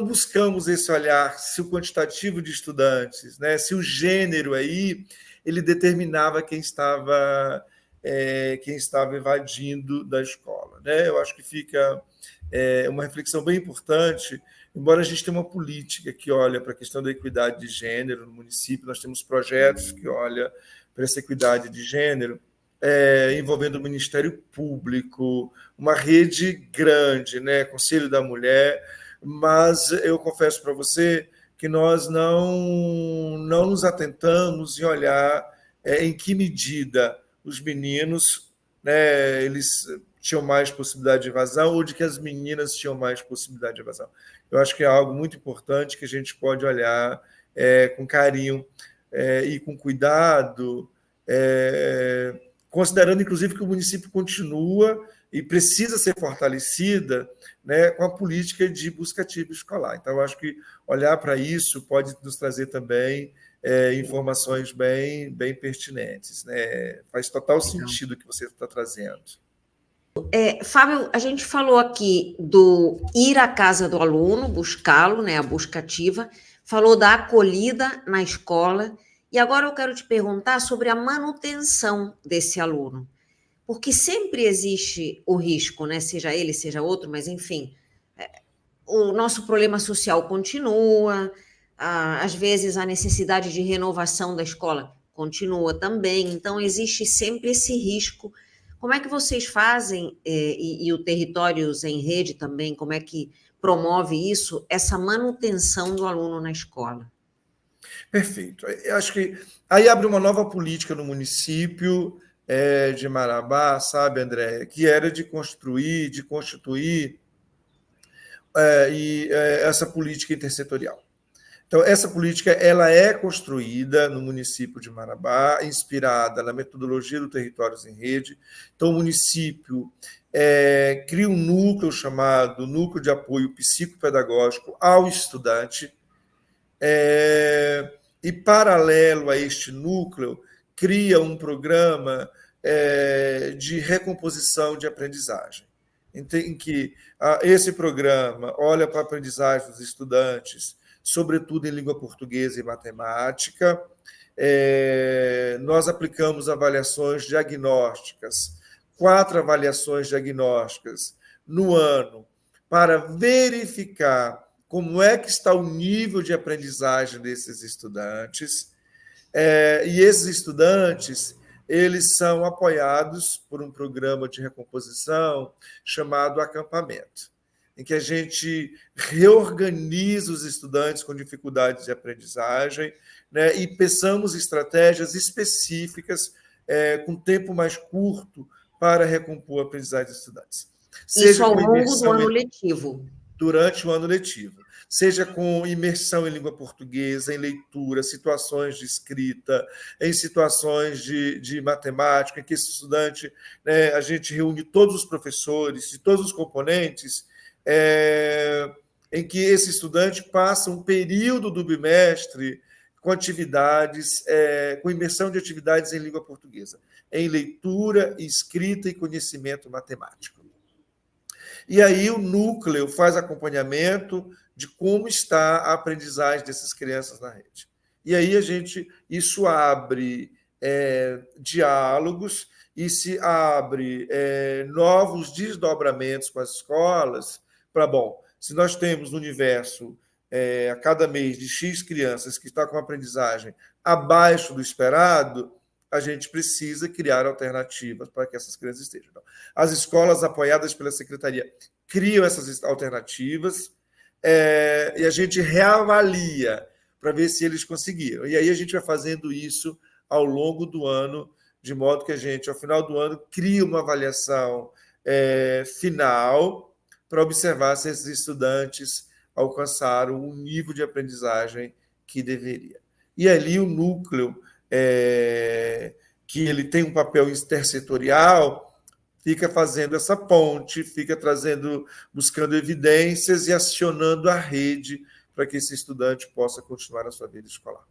buscamos esse olhar, se o quantitativo de estudantes, né, se o gênero aí ele determinava quem estava evadindo da escola, né? Eu acho que fica uma reflexão bem importante, embora a gente tenha uma política que olha para a questão da equidade de gênero no município, nós temos projetos que olham para essa equidade de gênero, envolvendo o Ministério Público, uma rede grande, né? Conselho da Mulher, mas eu confesso para você que nós não nos atentamos em olhar em que medida os meninos, né, eles tinham mais possibilidade de evasão ou de que as meninas tinham mais possibilidade de evasão. Eu acho que é algo muito importante que a gente pode olhar com carinho e com cuidado considerando, inclusive, que o município continua e precisa ser fortalecida, né, com a política de busca ativa escolar. Então, eu acho que olhar para isso pode nos trazer também informações bem pertinentes, né? Faz total sentido o que você está trazendo. Fábio, a gente falou aqui do ir à casa do aluno, buscá-lo, né, a busca ativa, falou da acolhida na escola, e agora eu quero te perguntar sobre a manutenção desse aluno, porque sempre existe o risco, né, seja ele, seja outro, mas enfim, o nosso problema social continua, às vezes a necessidade de renovação da escola continua também, então existe sempre esse risco. Como é que vocês fazem, e o Territórios em Rede também, como é que promove isso, essa manutenção do aluno na escola? Perfeito. Eu acho que aí abre uma nova política no município de Marabá, sabe, André, que era de constituir essa política intersetorial. Então, essa política ela é construída no município de Marabá, inspirada na metodologia do Territórios em Rede. Então, o município cria um núcleo chamado Núcleo de Apoio Psicopedagógico ao Estudante, e, paralelo a este núcleo, cria um programa de recomposição de aprendizagem, em que esse programa olha para a aprendizagem dos estudantes, sobretudo em língua portuguesa e matemática. Nós aplicamos avaliações diagnósticas, 4 avaliações diagnósticas no ano, para verificar como é que está o nível de aprendizagem desses estudantes. E esses estudantes, eles são apoiados por um programa de recomposição chamado Acampamento, em que a gente reorganiza os estudantes com dificuldades de aprendizagem, né, e pensamos estratégias específicas com tempo mais curto para recompor a aprendizagem dos estudantes. Isso ao longo do ano letivo. Durante o ano letivo. Seja com imersão em língua portuguesa, em leitura, situações de escrita, em situações de matemática, em que esse estudante, né, a gente reúne todos os professores e todos os componentes, em que esse estudante passa um período do bimestre com atividades, com imersão de atividades em língua portuguesa, em leitura, escrita e conhecimento matemático. E aí o núcleo faz acompanhamento de como está a aprendizagem dessas crianças na rede. E aí isso abre diálogos e se abre novos desdobramentos com as escolas para, se nós temos no universo a cada mês de X crianças que estão com aprendizagem abaixo do esperado, a gente precisa criar alternativas para que essas crianças estejam. Então, as escolas apoiadas pela Secretaria criam essas alternativas e a gente reavalia para ver se eles conseguiram. E aí a gente vai fazendo isso ao longo do ano, de modo que a gente, ao final do ano, cria uma avaliação final para observar se esses estudantes alcançaram o nível de aprendizagem que deveria. E ali o núcleo, que ele tem um papel intersetorial, fica fazendo essa ponte, fica buscando evidências e acionando a rede para que esse estudante possa continuar a sua vida escolar.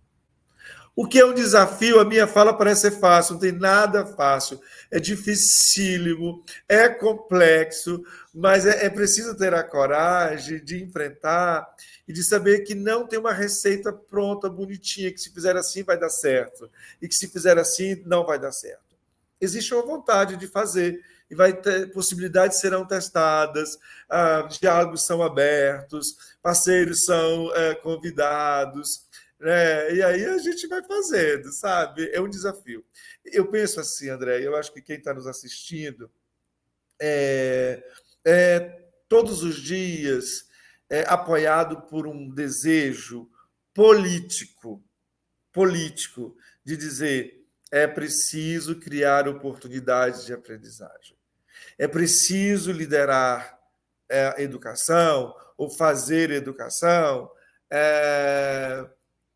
O que é um desafio, a minha fala parece ser fácil, não tem nada fácil, é dificílimo, é complexo, mas é preciso ter a coragem de enfrentar e de saber que não tem uma receita pronta, bonitinha, que se fizer assim vai dar certo, e que se fizer assim não vai dar certo. Existe uma vontade de fazer, e possibilidades serão testadas, diálogos são abertos, parceiros são convidados, né? E aí a gente vai fazendo, sabe? É um desafio. Eu penso assim, André, eu acho que quem está nos assistindo todos os dias apoiado por um desejo político de dizer é preciso criar oportunidades de aprendizagem. É preciso liderar a educação ou fazer educação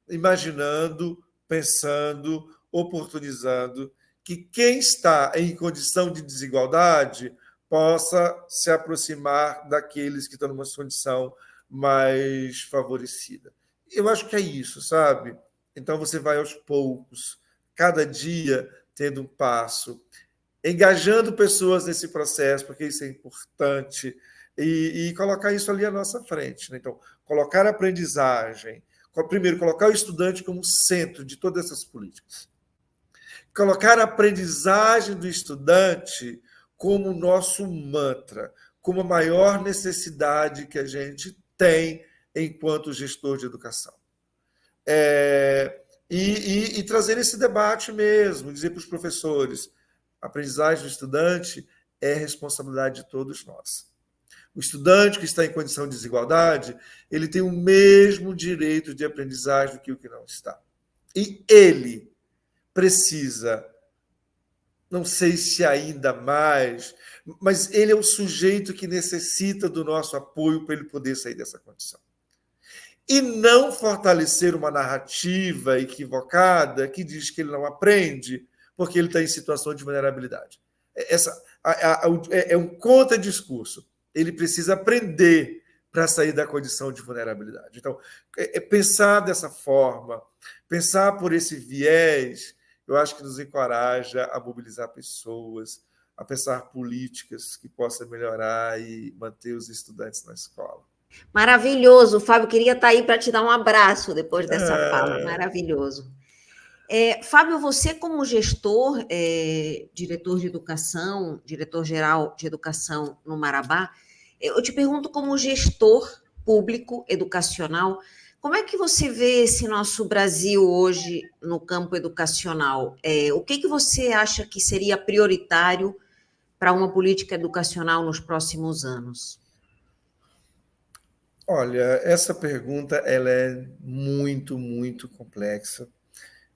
imaginando, pensando, oportunizando que quem está em condição de desigualdade possa se aproximar daqueles que estão numa condição mais favorecida. Eu acho que é isso, sabe? Então você vai aos poucos, cada dia tendo um passo, engajando pessoas nesse processo, porque isso é importante, e colocar isso ali à nossa frente, né? Então, colocar a aprendizagem, primeiro, colocar o estudante como centro de todas essas políticas. Colocar a aprendizagem do estudante como nosso mantra, como a maior necessidade que a gente tem enquanto gestor de educação. E trazer esse debate mesmo, dizer para os professores, a aprendizagem do estudante é responsabilidade de todos nós. O estudante que está em condição de desigualdade, ele tem o mesmo direito de aprendizagem do que o que não está. E ele precisa, não sei se ainda mais, mas ele é o sujeito que necessita do nosso apoio para ele poder sair dessa condição. E não fortalecer uma narrativa equivocada que diz que ele não aprende porque ele está em situação de vulnerabilidade. É um contradiscurso. Ele precisa aprender para sair da condição de vulnerabilidade. Então, pensar dessa forma, pensar por esse viés, eu acho que nos encoraja a mobilizar pessoas, a pensar políticas que possam melhorar e manter os estudantes na escola. Maravilhoso, Fábio. Queria estar aí para te dar um abraço depois dessa fala. Maravilhoso. Fábio, você como gestor, diretor de educação, diretor-geral de educação no Marabá, eu te pergunto como gestor público educacional, como é que você vê esse nosso Brasil hoje no campo educacional? O que você acha que seria prioritário para uma política educacional nos próximos anos? Olha, essa pergunta ela é muito, muito complexa.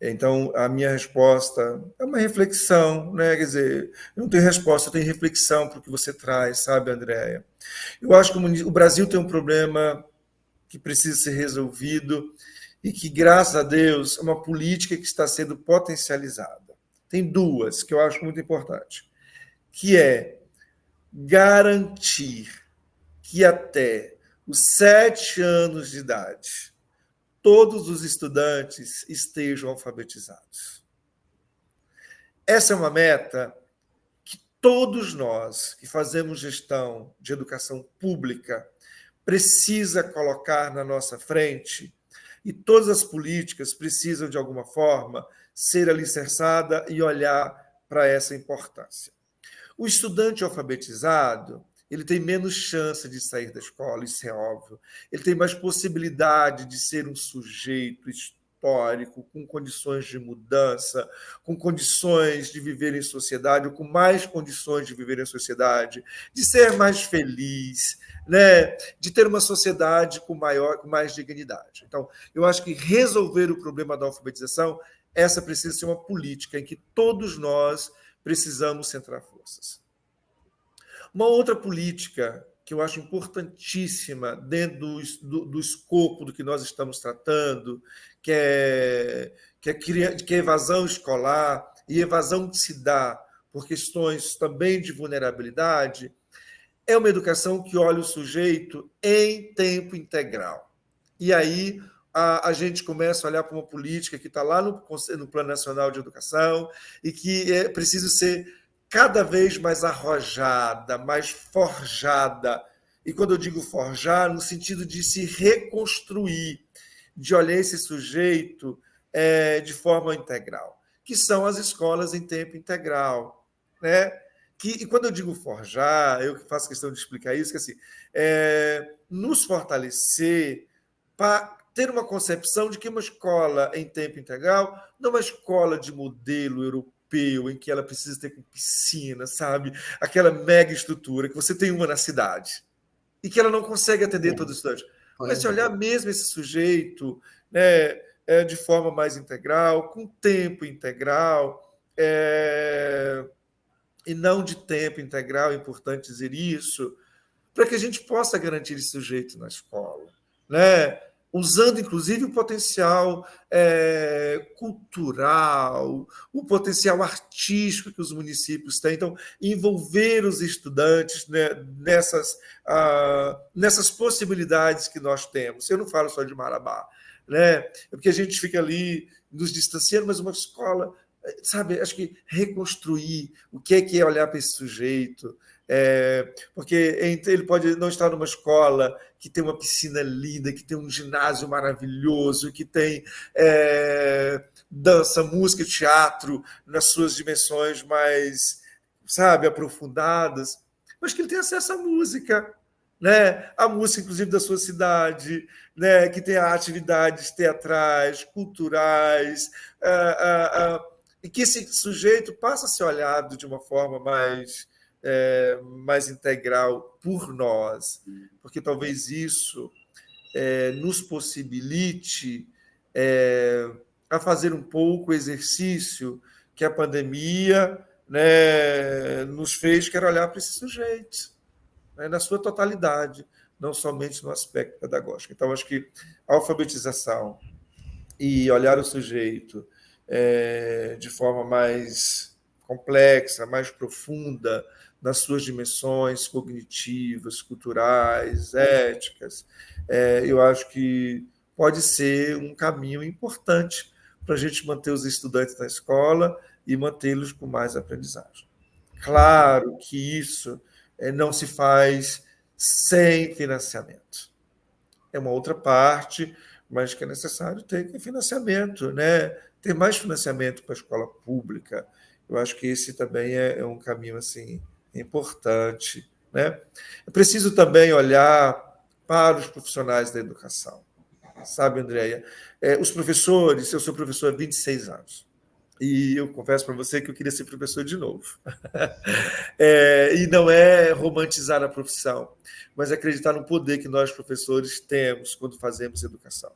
Então, a minha resposta é uma reflexão, né? Quer dizer, eu não tenho resposta, eu tenho reflexão para o que você traz, sabe, Andréia? Eu acho que o Brasil tem um problema que precisa ser resolvido e que, graças a Deus, é uma política que está sendo potencializada. Tem duas que eu acho muito importante, que é garantir que até os 7 anos de idade todos os estudantes estejam alfabetizados. Essa é uma meta que todos nós que fazemos gestão de educação pública precisa colocar na nossa frente e todas as políticas precisam, de alguma forma, ser alicerçada e olhar para essa importância. O estudante alfabetizado, ele tem menos chance de sair da escola, isso é óbvio. Ele tem mais possibilidade de ser um sujeito histórico, com condições de mudança, com condições de viver em sociedade, ou com mais condições de viver em sociedade, de ser mais feliz, né? De ter uma sociedade com mais dignidade. Então, eu acho que resolver o problema da alfabetização, essa precisa ser uma política em que todos nós precisamos centrar forças. Uma outra política que eu acho importantíssima dentro do escopo do que nós estamos tratando, que é evasão escolar e evasão que se dá por questões também de vulnerabilidade, é uma educação que olha o sujeito em tempo integral. E aí a gente começa a olhar para uma política que está lá no Plano Nacional de Educação e que é preciso ser cada vez mais arrojada, mais forjada. E quando eu digo forjar, no sentido de se reconstruir, de olhar esse sujeito de forma integral, que são as escolas em tempo integral, né? E quando eu digo forjar, eu faço questão de explicar isso, que assim, nos fortalecer para ter uma concepção de que uma escola em tempo integral não é uma escola de modelo europeu, em que ela precisa ter com piscina, sabe? Aquela mega estrutura, que você tem uma na cidade, e que ela não consegue atender todo o estudante. Mas se olhar mesmo esse sujeito, né, de forma mais integral, com tempo integral, e não de tempo integral, é importante dizer isso, para que a gente possa garantir esse sujeito na escola, né? usando, inclusive, o potencial cultural, o potencial artístico que os municípios têm. Então, envolver os estudantes, né, nessas possibilidades que nós temos. Eu não falo só de Marabá, né? É porque a gente fica ali nos distanciando, mas uma escola, sabe, acho que reconstruir o que é olhar para esse sujeito, porque ele pode não estar numa escola que tem uma piscina linda, que tem um ginásio maravilhoso, que tem dança, música, teatro nas suas dimensões mais, sabe, aprofundadas, mas que ele tem acesso à música, né? A música, inclusive, da sua cidade, né? Que tem atividades teatrais, culturais, e que esse sujeito passa a ser olhado de uma forma mais integral por nós, porque talvez isso nos possibilite a fazer um pouco o exercício que a pandemia, né, nos fez, que era olhar para esse sujeito, né, na sua totalidade, não somente no aspecto pedagógico. Então, acho que a alfabetização e olhar o sujeito de forma mais complexa, mais profunda, nas suas dimensões cognitivas, culturais, éticas, eu acho que pode ser um caminho importante para a gente manter os estudantes na escola e mantê-los com mais aprendizagem. Claro que isso não se faz sem financiamento. É uma outra parte, mas que é necessário ter financiamento, né? Ter mais financiamento para a escola pública. Eu acho que esse também é um caminho assim, importante, né? É preciso também olhar para os profissionais da educação. Sabe, Andréia? Os professores, eu sou professor há 26 anos. E eu confesso para você que eu queria ser professor de novo. E não é romantizar a profissão, mas acreditar no poder que nós, professores, temos quando fazemos educação.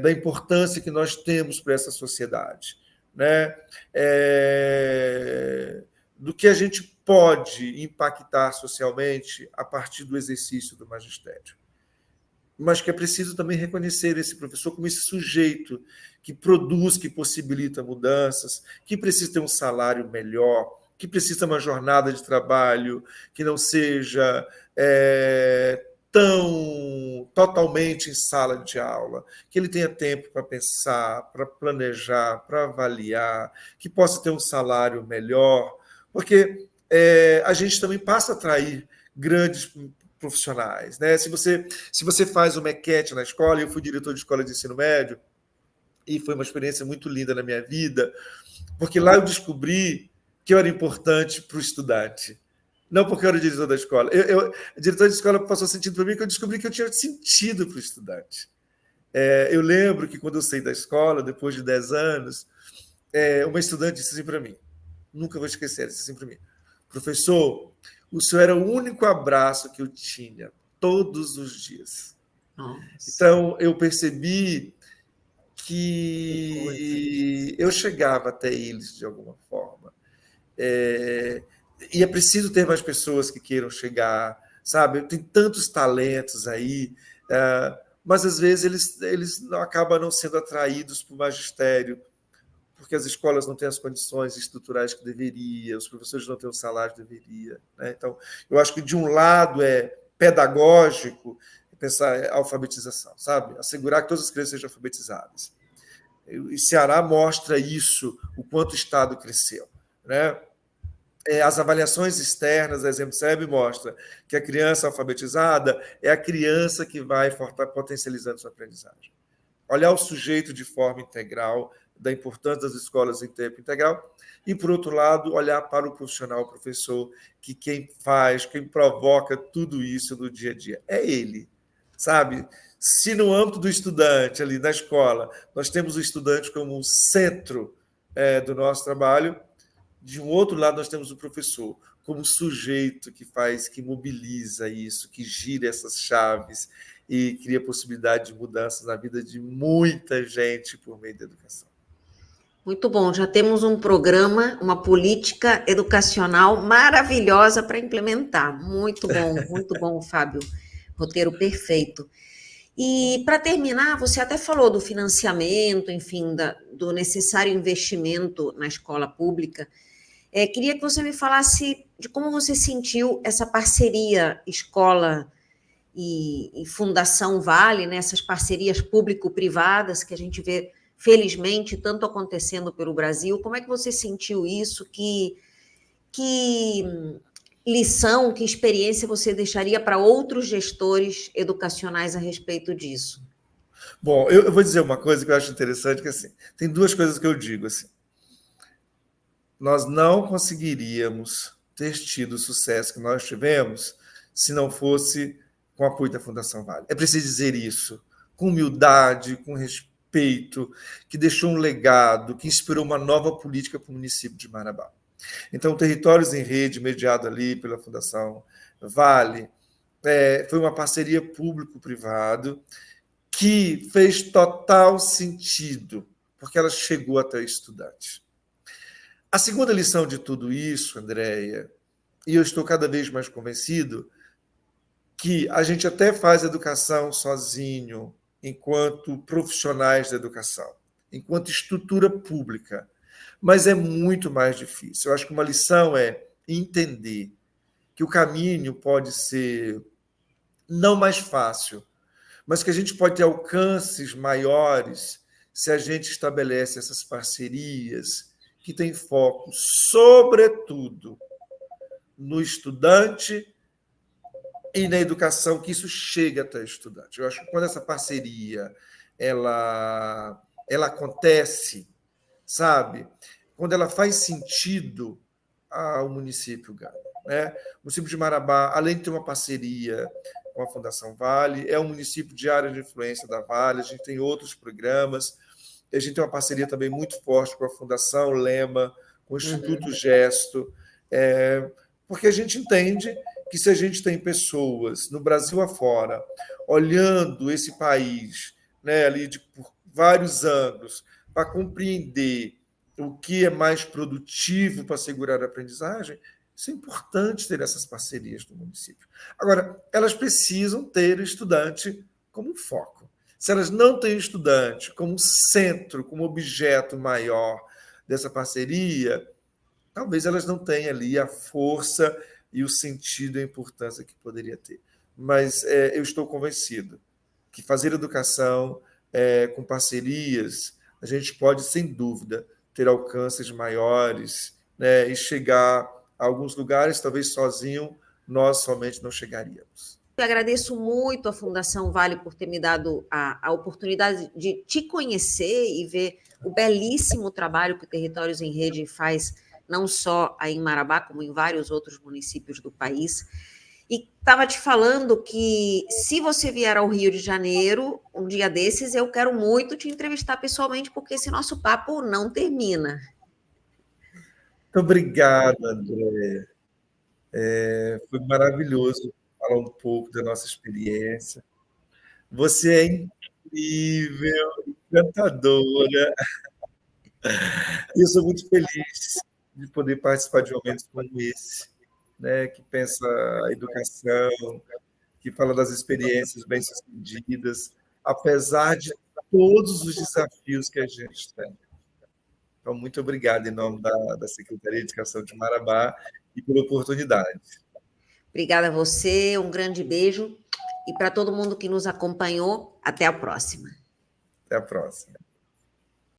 Da importância que nós temos para essa sociedade, né? Do que a gente pode impactar socialmente a partir do exercício do magistério. Mas que é preciso também reconhecer esse professor como esse sujeito que produz, que possibilita mudanças, que precisa ter um salário melhor, que precisa ter uma jornada de trabalho que não seja tão totalmente em sala de aula, que ele tenha tempo para pensar, para planejar, para avaliar, que possa ter um salário melhor, porque a gente também passa a atrair grandes profissionais, né? Se você faz uma enquete na escola, eu fui diretor de escola de ensino médio, e foi uma experiência muito linda na minha vida, porque lá eu descobri que eu era importante para o estudante. Não porque eu era o diretor da escola. O diretor de escola passou sentido para mim que eu descobri que eu tinha sentido para o estudante. Eu lembro que quando eu saí da escola, depois de 10 anos, uma estudante disse assim para mim, nunca vou esquecer, disse assim para mim, professor, o senhor era o único abraço que eu tinha todos os dias. Nossa. Então, eu percebi que eu chegava até eles de alguma forma. E é preciso ter mais pessoas que queiram chegar, sabe? Tem tantos talentos aí, mas às vezes eles acabam não sendo atraídos para o magistério, porque as escolas não têm as condições estruturais que deveria, os professores não têm o salário que deveria, né? Então, eu acho que de um lado é pedagógico, pensar em alfabetização, sabe? Assegurar que todas as crianças sejam alfabetizadas. E Ceará mostra isso, o quanto o Estado cresceu, né? As avaliações externas, a Exempseb mostra que a criança alfabetizada é a criança que vai potencializando sua aprendizagem. Olhar o sujeito de forma integral, da importância das escolas em tempo integral, e, por outro lado, olhar para o profissional, o professor, que quem provoca tudo isso no dia a dia é ele, sabe? Se no âmbito do estudante, ali na escola, nós temos o estudante como um centro do nosso trabalho, de um outro lado nós temos o professor como sujeito que mobiliza isso, que gira essas chaves e cria possibilidade de mudanças na vida de muita gente por meio da educação. Muito bom, já temos um programa, uma política educacional maravilhosa para implementar. Muito bom, Fábio. Roteiro perfeito. E, para terminar, você até falou do financiamento, enfim, do necessário investimento na escola pública. Queria que você me falasse de como você sentiu essa parceria escola e Fundação Vale, né, essas parcerias público-privadas que a gente vê, felizmente, tanto acontecendo pelo Brasil. Como é que você sentiu isso? Que lição, que experiência você deixaria para outros gestores educacionais a respeito disso? Bom, eu vou dizer uma coisa que eu acho interessante, que assim, tem duas coisas que eu digo assim. Nós não conseguiríamos ter tido o sucesso que nós tivemos se não fosse com o apoio da Fundação Vale. É preciso dizer isso com humildade, com respeito, que deixou um legado, que inspirou uma nova política para o município de Marabá. Então, Territórios em Rede, mediado ali pela Fundação Vale, foi uma parceria público-privado que fez total sentido, porque ela chegou até o estudante. A segunda lição de tudo isso, Andréia, e eu estou cada vez mais convencido, que a gente até faz educação sozinho, enquanto profissionais da educação, enquanto estrutura pública, mas é muito mais difícil. Eu acho que uma lição é entender que o caminho pode ser não mais fácil, mas que a gente pode ter alcances maiores se a gente estabelece essas parcerias que têm foco, sobretudo, no estudante e na educação, que isso chega até o estudante. Eu acho que quando essa parceria ela acontece, sabe? Quando ela faz sentido ao município ganha, né? O município de Marabá, além de ter uma parceria com a Fundação Vale, é um município de área de influência da Vale, a gente tem outros programas, a gente tem uma parceria também muito forte com a Fundação Lema, com o Instituto Gesto, porque a gente entende que se a gente tem pessoas no Brasil afora olhando esse país, né, ali por vários ângulos, para compreender o que é mais produtivo para assegurar a aprendizagem, isso é importante ter essas parcerias no município. Agora, elas precisam ter o estudante como foco. Se elas não têm o estudante como centro, como objeto maior dessa parceria, talvez elas não tenham ali a força e o sentido e a importância que poderia ter. Mas eu estou convencido que fazer educação com parcerias, a gente pode, sem dúvida, ter alcances maiores, né, e chegar a alguns lugares, talvez sozinho, nós somente não chegaríamos. Eu agradeço muito à Fundação Vale por ter me dado a oportunidade de te conhecer e ver o belíssimo trabalho que o Territórios em Rede faz, não só aí em Marabá, como em vários outros municípios do país. E estava te falando que, se você vier ao Rio de Janeiro, um dia desses, eu quero muito te entrevistar pessoalmente, porque esse nosso papo não termina. Muito obrigado, André. Foi maravilhoso falar um pouco da nossa experiência. Você é incrível, encantadora. E eu sou muito feliz de poder participar de momentos como esse, né, que pensa a educação, que fala das experiências bem-sucedidas, apesar de todos os desafios que a gente tem. Então, muito obrigado em nome da Secretaria de Educação de Marabá e pela oportunidade. Obrigada a você, um grande beijo. E para todo mundo que nos acompanhou, até a próxima. Até a próxima.